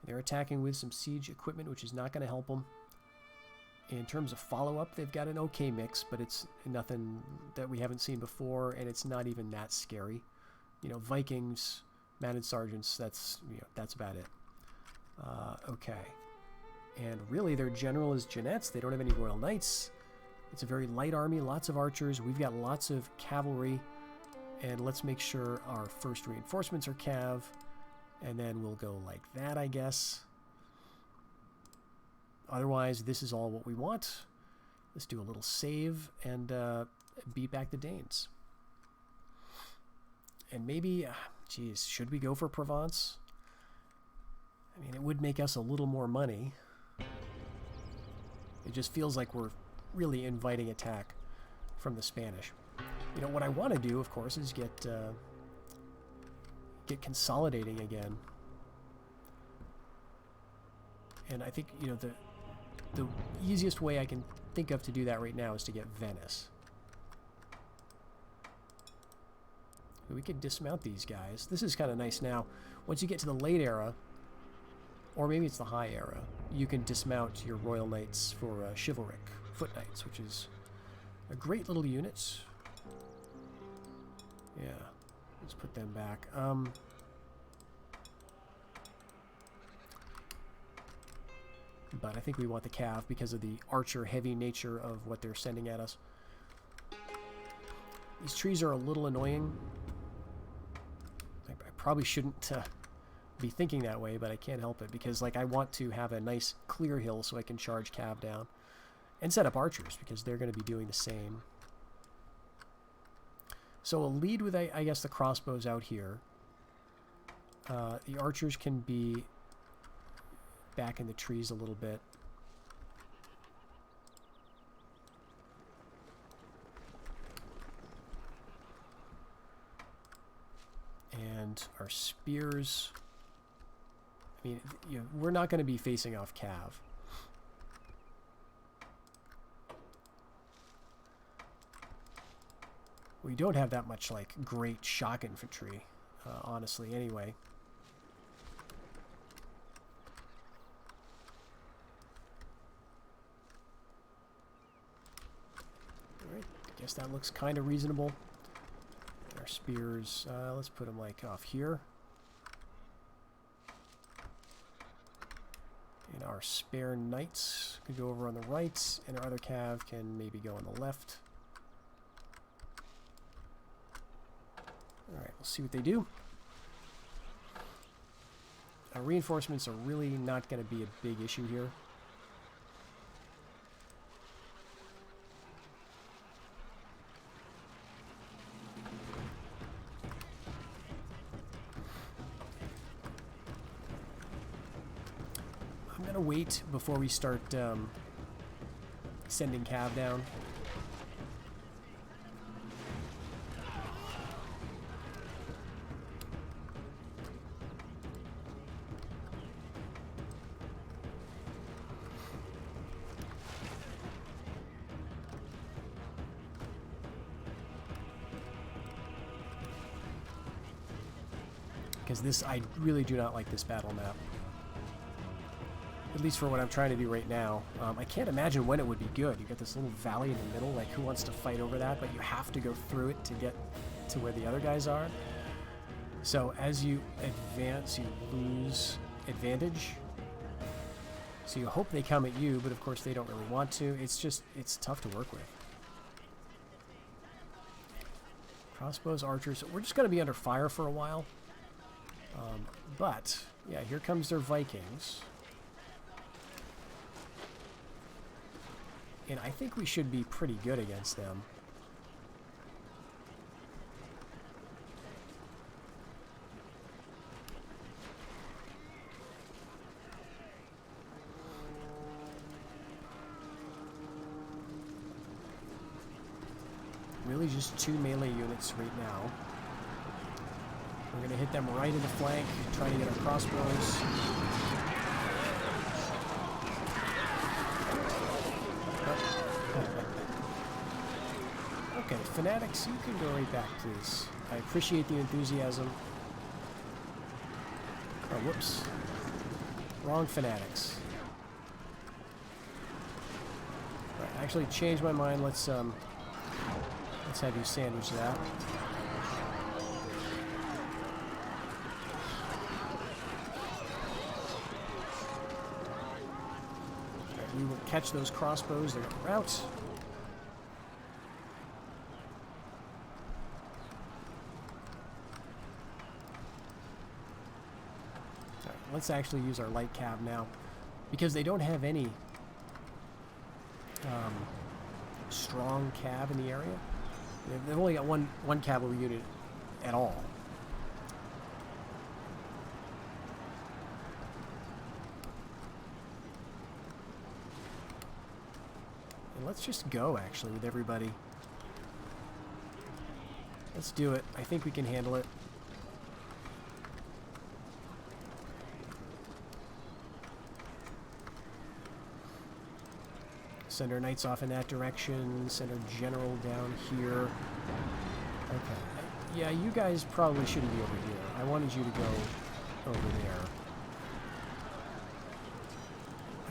They're attacking with some siege equipment, which is not going to help them. In terms of follow-up, they've got an okay mix, but it's nothing that we haven't seen before, and it's not even that scary. You know, Vikings, mounted sergeants, that's about it. Okay. And really, their general is Genets. They don't have any Royal Knights. It's a very light army, lots of archers. We've got lots of cavalry. And let's make sure our first reinforcements are cav. And then we'll go like that, I guess. Otherwise, this is all what we want. Let's do a little save and beat back the Danes. And maybe, geez, should we go for Provence? I mean, it would make us a little more money. It just feels like we're really inviting attack from the Spanish. You know, what I want to do, of course, is get consolidating again. And I think, you know, the easiest way I can think of to do that right now is to get Venice. We could dismount these guys. This is kind of nice now. Once you get to the late era, or maybe it's the high era, you can dismount your Royal Knights for chivalric foot knights, which is a great little unit. Yeah, let's put them back. But I think we want the cav because of the archer-heavy nature of what they're sending at us. These trees are a little annoying. I probably shouldn't be thinking that way, but I can't help it because, like, I want to have a nice clear hill so I can charge cav down and set up archers because they're going to be doing the same. So we'll lead with, I guess, the crossbows out here. The archers can be back in the trees a little bit. And our spears, I mean, you know, we're not going to be facing off Cav. We don't have that much, like, great shock infantry, honestly, anyway. Alright, I guess that looks kind of reasonable. Our spears, let's put them, like, off here. And our spare knights could go over on the right, and our other cav can maybe go on the left. Alright, we'll see what they do. Our reinforcements are really not going to be a big issue here. I'm going to wait before we start sending cav down. Because this, I really do not like this battle map. At least for what I'm trying to do right now. I can't imagine when it would be good. You got this little valley in the middle, like who wants to fight over that? But you have to go through it to get to where the other guys are. So as you advance, you lose advantage. So you hope they come at you, but of course they don't really want to. It's just, it's tough to work with. Crossbows, archers. We're just going to be under fire for a while. But, yeah, here comes their Vikings. And I think we should be pretty good against them. Really just 2 melee units right now. We're going to hit them right in the flank, trying to get our crossbows. Okay, fanatics, you can go right back, please. I appreciate the enthusiasm. Oh, whoops. Wrong fanatics. Right, I actually changed my mind. Let's have you sandwich that. We will catch those crossbows. They're en route. Right, let's actually use our light cav now, because they don't have any strong cav in the area. They've only got one cavalry unit at all. Let's just go, actually, with everybody. Let's do it. I think we can handle it. Send our knights off in that direction. Send our general down here. Okay. Yeah, you guys probably shouldn't be over here. I wanted you to go over there.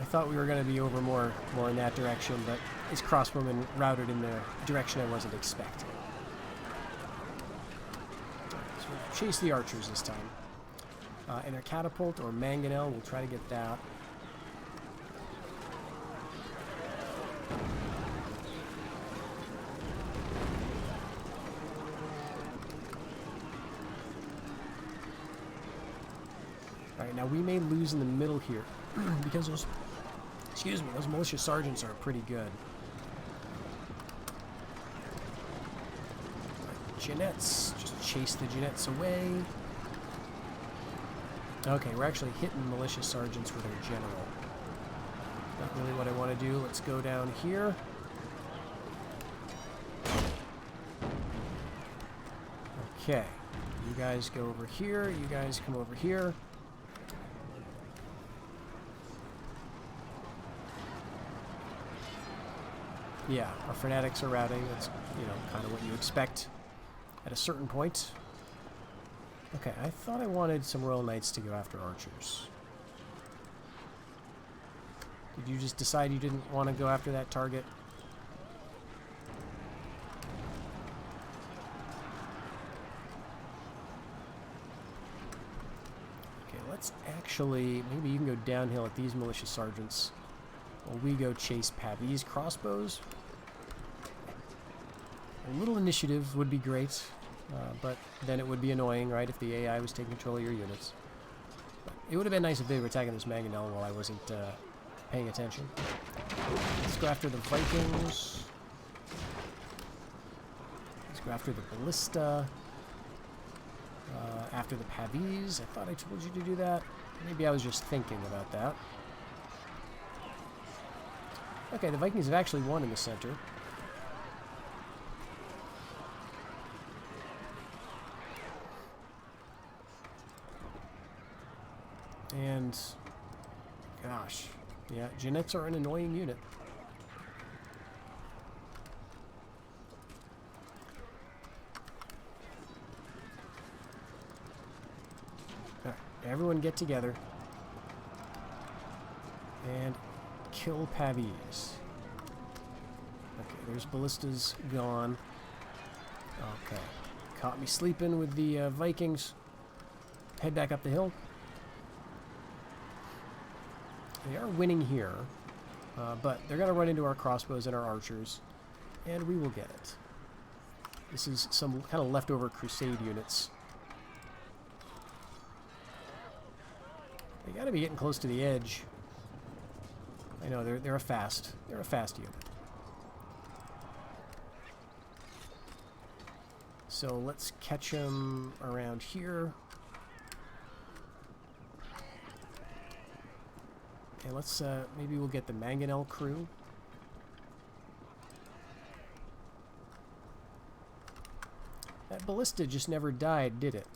I thought we were going to be over more in that direction, but his crossbowmen routed in the direction I wasn't expecting. So we'll chase the archers this time. And our catapult or mangonel, we'll try to get that. Alright, now we may lose in the middle here because those, excuse me, those militia sergeants are pretty good. Jeanettes. Just chase the Jeanettes away. Okay, we're actually hitting militia sergeants with our general. Not really what I want to do. Let's go down here. Okay. You guys go over here. You guys come over here. Yeah, our fanatics are routing. That's, you know, kind of what you expect at a certain point. Okay, I thought I wanted some Royal Knights to go after archers. Did you just decide you didn't want to go after that target? Okay, let's actually... Maybe you can go downhill at these militia sergeants while we go chase Pavese crossbows. A little initiative would be great, but then it would be annoying, right, if the AI was taking control of your units. But it would have been nice if they were attacking this mangonel while I wasn't paying attention. Let's go after the Vikings. Let's go after the ballista. After the Pavese. I thought I told you to do that. Maybe I was just thinking about that. Okay, the Vikings have actually won in the center. And, gosh, yeah, Jeanettes are an annoying unit. All right, everyone get together and kill Pavese. Okay, there's ballistas gone. Okay, caught me sleeping with the Vikings. Head back up the hill. They are winning here, but they're going to run into our crossbows and our archers, and we will get it. This is some kind of leftover crusade units. They got to be getting close to the edge. I know they're a fast unit. So let's catch them around here. And let's, maybe we'll get the Mangonel crew. That ballista just never died, did it?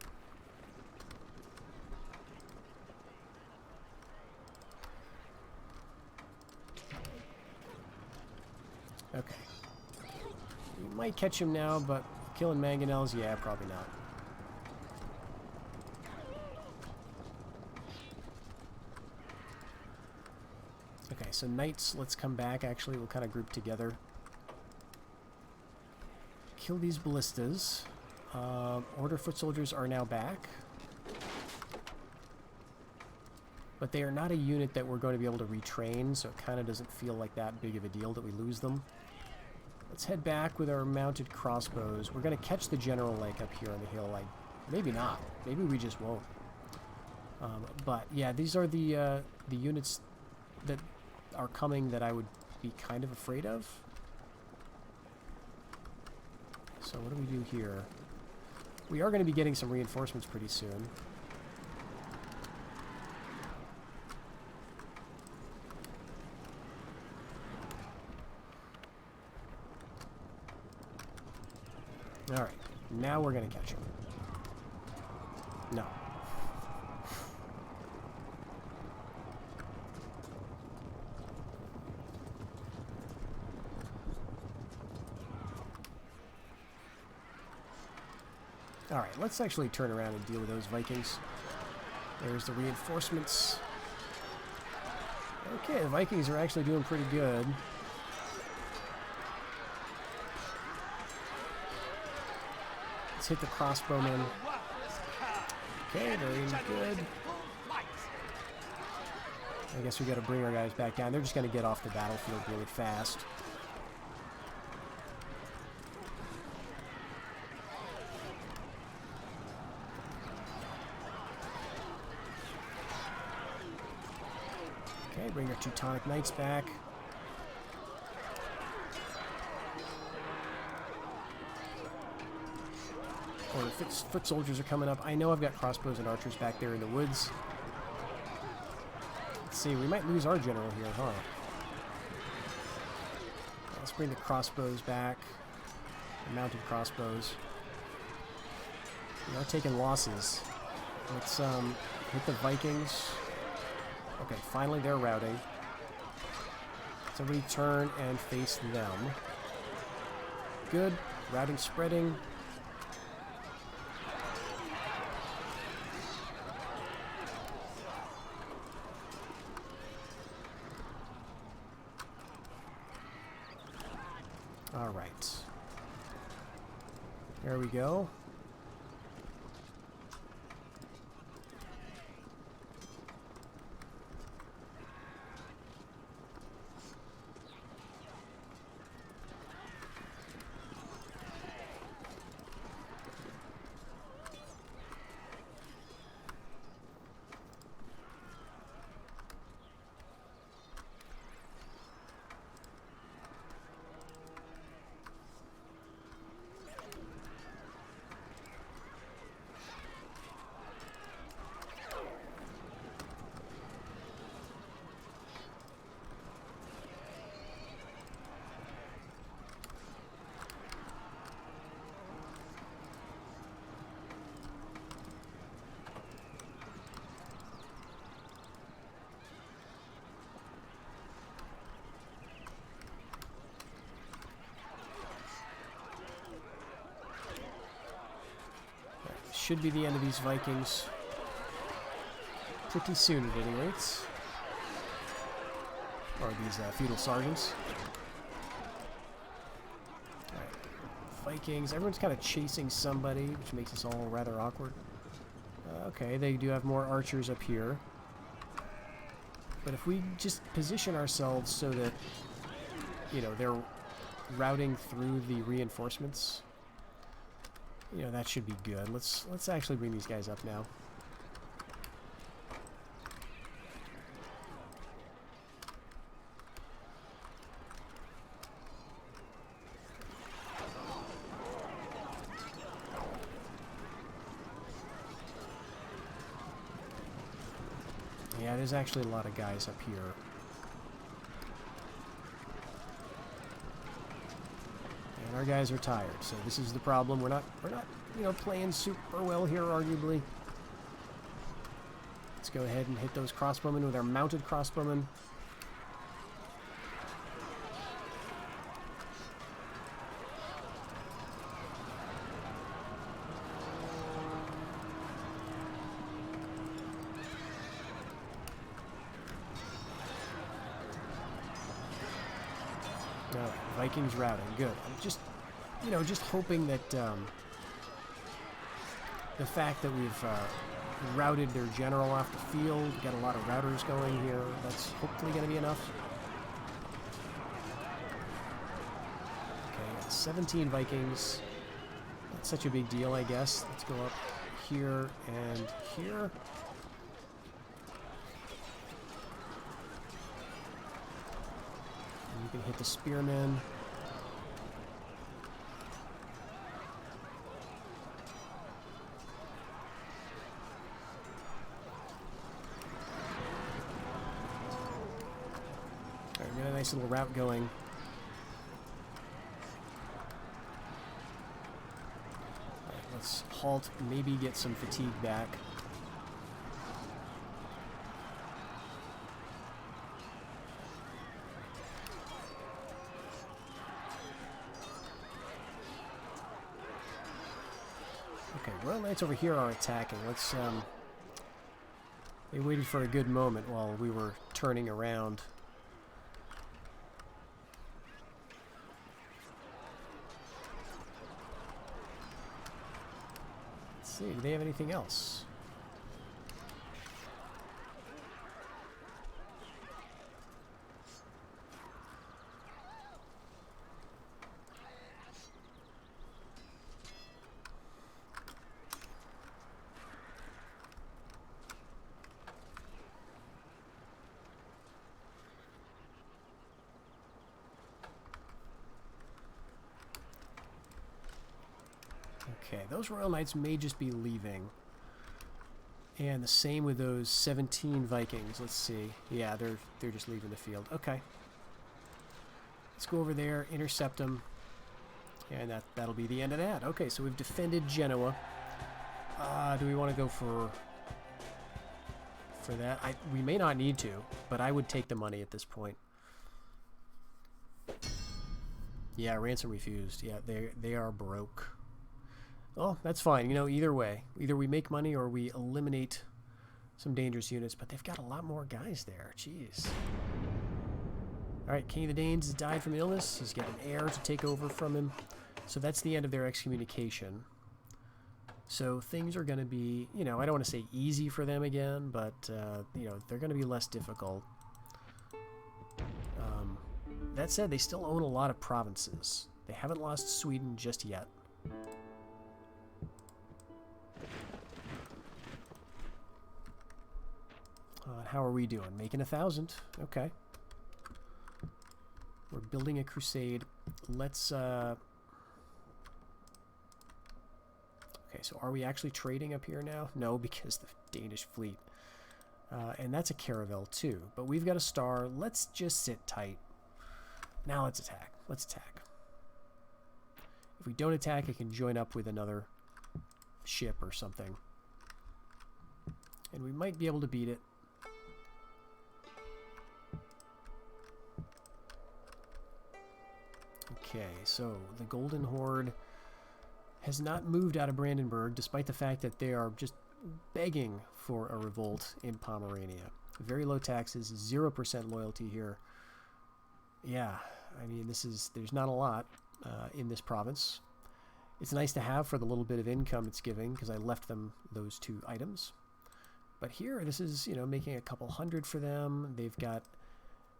Okay. We might catch him now, but killing Mangonels, yeah, probably not. Okay, so Knights, let's come back. Actually, we'll kind of group together. Kill these ballistas. Order foot soldiers are now back. But they are not a unit that we're going to be able to retrain, so it kind of doesn't feel like that big of a deal that we lose them. Let's head back with our mounted crossbows. We're going to catch the general like up here on the hill. Maybe not. Maybe we just won't. But yeah, these are the units that are coming that I would be kind of afraid of. So what do we do here? We are going to be getting some reinforcements pretty soon. Alright, now we're going to catch him. No. Alright, let's actually turn around and deal with those Vikings. There's the reinforcements. Okay, the Vikings are actually doing pretty good. Let's hit the crossbowmen. Okay, very good. I guess we got to bring our guys back down. They're just going to get off the battlefield really fast. Okay, bring our Teutonic Knights back. or foot soldiers are coming up. I know I've got crossbows and archers back there in the woods. Let's see, we might lose our general here, huh? Let's bring the crossbows back. The mounted crossbows. We are taking losses. Let's hit the Vikings. Okay, finally they're routing. Somebody turn and face them. Good. Routing, spreading. All right. There we go. Should be the end of these Vikings pretty soon at any rate. Or these feudal sergeants. Alright. Vikings, everyone's kind of chasing somebody, which makes this all rather awkward. Okay, they do have more archers up here. But if we just position ourselves so that, you know, they're routing through the reinforcements, you know, that should be good. Let's actually bring these guys up now. Yeah, there's actually a lot of guys up here. And our guys are tired, so this is the problem. We're not, you know, playing super well here, arguably. Let's go ahead and hit those crossbowmen with our mounted crossbowmen. Vikings routing, good. I'm just, you know, just hoping that the fact that we've routed their general off the field, got a lot of routers going here, that's hopefully going to be enough. Okay, 17 Vikings. Not such a big deal, I guess. Let's go up here and here. You can hit the spearmen. Alright, we got a nice little route going. Alright, let's halt, maybe get some fatigue back. Okay, Royal Knights over here are attacking. Let's, they waited for a good moment while we were turning around. Let's see, do they have anything else? Okay, those Royal Knights may just be leaving. And the same with those 17 Vikings. Let's see. Yeah, they're just leaving the field. Okay. Let's go over there, intercept them. And that'll be the end of that. Okay, so we've defended Genoa. Do we want to go for that? We may not need to, but I would take the money at this point. Yeah, ransom refused. Yeah, they are broke. Oh, that's fine. You know, either way. Either we make money or we eliminate some dangerous units, but they've got a lot more guys there. Jeez. Alright, King of the Danes has died from illness. He's got an heir to take over from him. So that's the end of their excommunication. So things are going to be, you know, I don't want to say easy for them again, but, you know, they're going to be less difficult. That said, they still own a lot of provinces. They haven't lost Sweden just yet. How are we doing? Making 1,000. Okay. We're building a crusade. Let's, okay, so are we actually trading up here now? No, because the Danish fleet. And that's a caravel too. But we've got a star. Let's just sit tight. Now let's attack. Let's attack. If we don't attack, it can join up with another ship or something. And we might be able to beat it. Okay, so the Golden Horde has not moved out of Brandenburg, despite the fact that they are just begging for a revolt in Pomerania. Very low taxes, 0% loyalty here. Yeah, I mean, there's not a lot in this province. It's nice to have for the little bit of income it's giving, because I left them those 2 items. But here, this is, you know, making a couple hundred for them.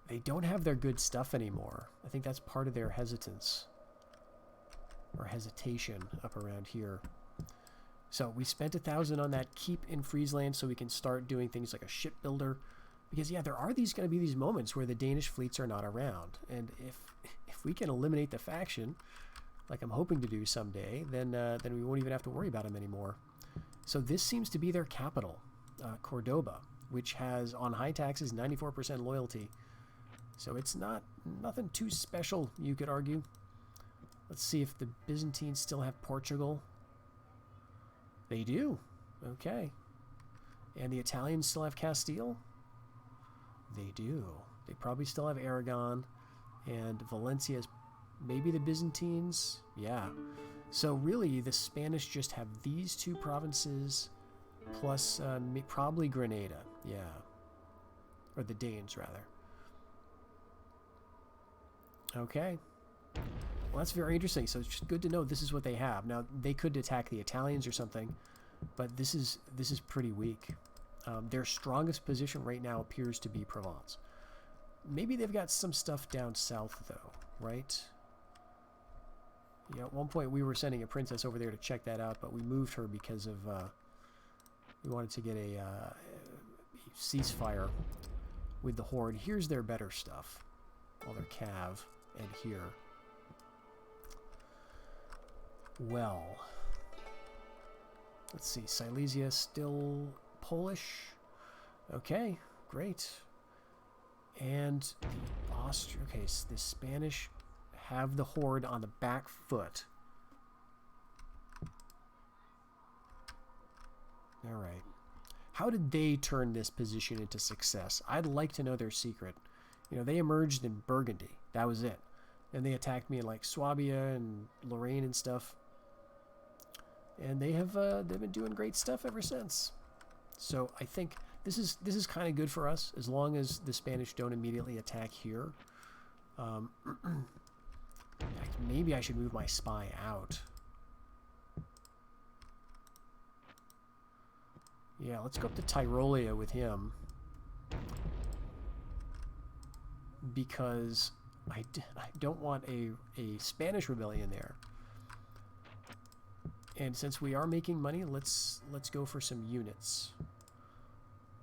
They don't have their good stuff anymore. I think that's part of their hesitance. Or hesitation up around here. So we spent 1,000 on that keep in Friesland so we can start doing things like a shipbuilder. Because, yeah, there are going to be these moments where the Danish fleets are not around. And if we can eliminate the faction, like I'm hoping to do someday, then we won't even have to worry about them anymore. So this seems to be their capital, Cordoba, which has, on high taxes, 94% loyalty. So it's nothing too special, you could argue. Let's see if the Byzantines still have Portugal. They do. Okay. And the Italians still have Castile? They do. They probably still have Aragon. And Valencia is maybe the Byzantines? Yeah. So really, the Spanish just have these 2 provinces plus probably Grenada. Yeah. Or the Danes, rather. Okay. Well, that's very interesting. So it's just good to know this is what they have. Now, they could attack the Italians or something, but this is pretty weak. Their strongest position right now appears to be Provence. Maybe they've got some stuff down south, though, right? Yeah, at one point we were sending a princess over there to check that out, but we moved her because of we wanted to get a ceasefire with the Horde. Here's their better stuff. All their cav, and here. Well, let's see. Silesia still Polish. Okay, great. And the Austrian. Okay, so the Spanish have the Horde on the back foot. All right. How did they turn this position into success? I'd like to know their secret. You know, they emerged in Burgundy. That was it. And they attacked me in like Swabia and Lorraine and stuff. And they've been doing great stuff ever since. So I think this is kind of good for us as long as the Spanish don't immediately attack here. In fact, maybe I should move my spy out. Yeah, let's go up to Tyrolia with him. Because I don't want a Spanish rebellion there. And since we are making money, let's go for some units.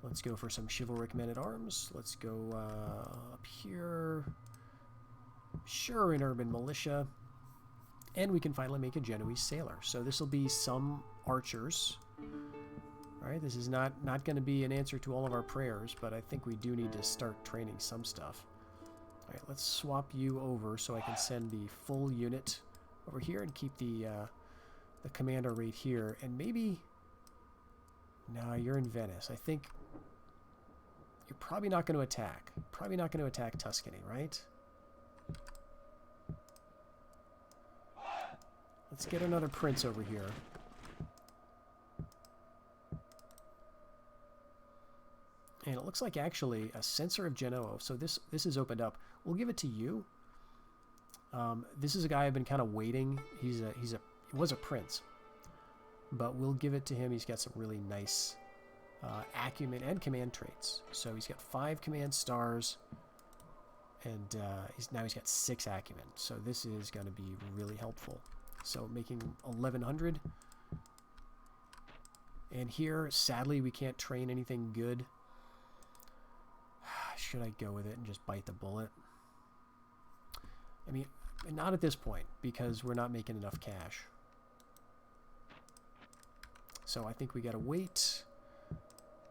Let's go for some chivalric men-at-arms. Let's go up here. Sure, an urban militia. And we can finally make a Genoese sailor. So this will be some archers. All right, this is not going to be an answer to all of our prayers, but I think we do need to start training some stuff. All right, let's swap you over so I can send the full unit over here and keep the commander right here. And maybe... No, you're in Venice. I think you're probably not going to attack. Probably not going to attack Tuscany, right? Let's get another prince over here. And it looks like actually a censor of Genoa. So this is opened up. We'll give it to you. This is a guy I've been kind of waiting. He was a prince, but we'll give it to him. He's got some really nice acumen and command traits. So he's got 5 command stars, and now he's got 6 acumen. So this is going to be really helpful. So making 1100. And here, sadly, we can't train anything good. Should I go with it and just bite the bullet? I mean, not at this point, because we're not making enough cash. So I think we gotta wait.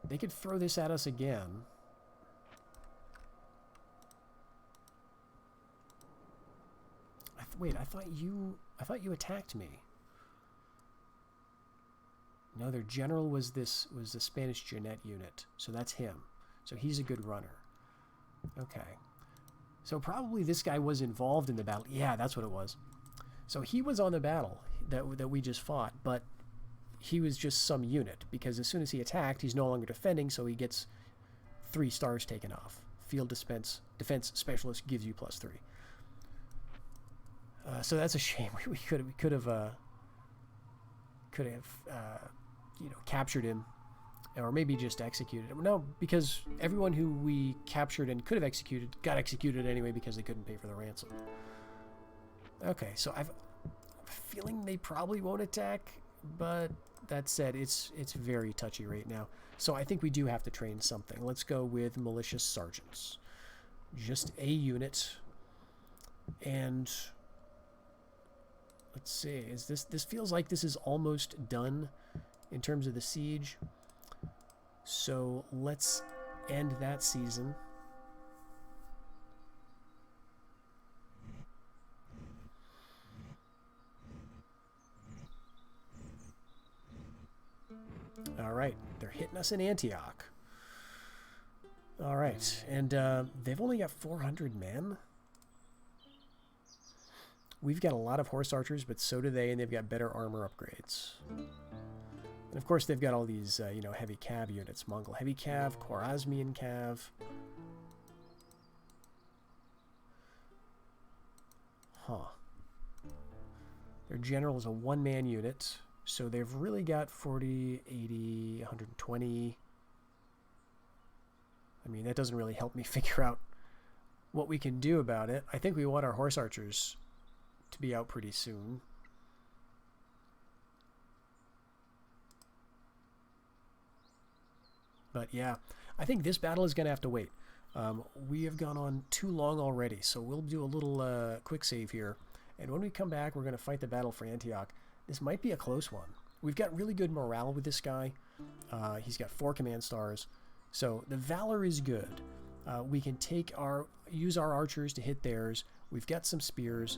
They could throw this at us again. Wait, I thought you attacked me. No, their general was the Spanish Jeanette unit, so that's him. So he's a good runner. Okay. So probably this guy was involved in the battle. Yeah, that's what it was. So he was on the battle that we just fought, but he was just some unit, because as soon as he attacked, he's no longer defending, so he gets 3 stars taken off. Field defense specialist gives you +3. So that's a shame. We could have captured him, or maybe just executed him. No, because everyone who we captured and could have executed got executed anyway because they couldn't pay for the ransom. Okay, so I've a feeling they probably won't attack, but that said, it's very touchy right now. So I think we do have to train something. Let's go with malicious sergeants. Just a unit. And let's see, this feels like this is almost done in terms of the siege. So let's end that season. All right, they're hitting us in Antioch. All right, and they've only got 400 men. We've got a lot of horse archers, but so do they, and they've got better armor upgrades. And of course, they've got all these, heavy cav units. Mongol heavy cav, Khwarezmian cav. Huh. Their general is a one-man unit, so they've really got 40, 80, 120. I mean, that doesn't really help me figure out what we can do about it. I think we want our horse archers to be out pretty soon. But yeah, I think this battle is going to have to wait. We have gone on too long already, so we'll do a little quick save here. And when we come back, we're going to fight the battle for Antioch. This might be a close one. We've got really good morale with this guy. He's got 4 command stars. So the valor is good. We can use our archers to hit theirs. We've got some spears.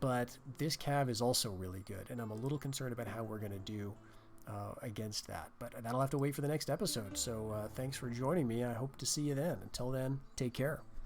But this cav is also really good. And I'm a little concerned about how we're going to do against that. But that'll have to wait for the next episode. So thanks for joining me. I hope to see you then. Until then, take care.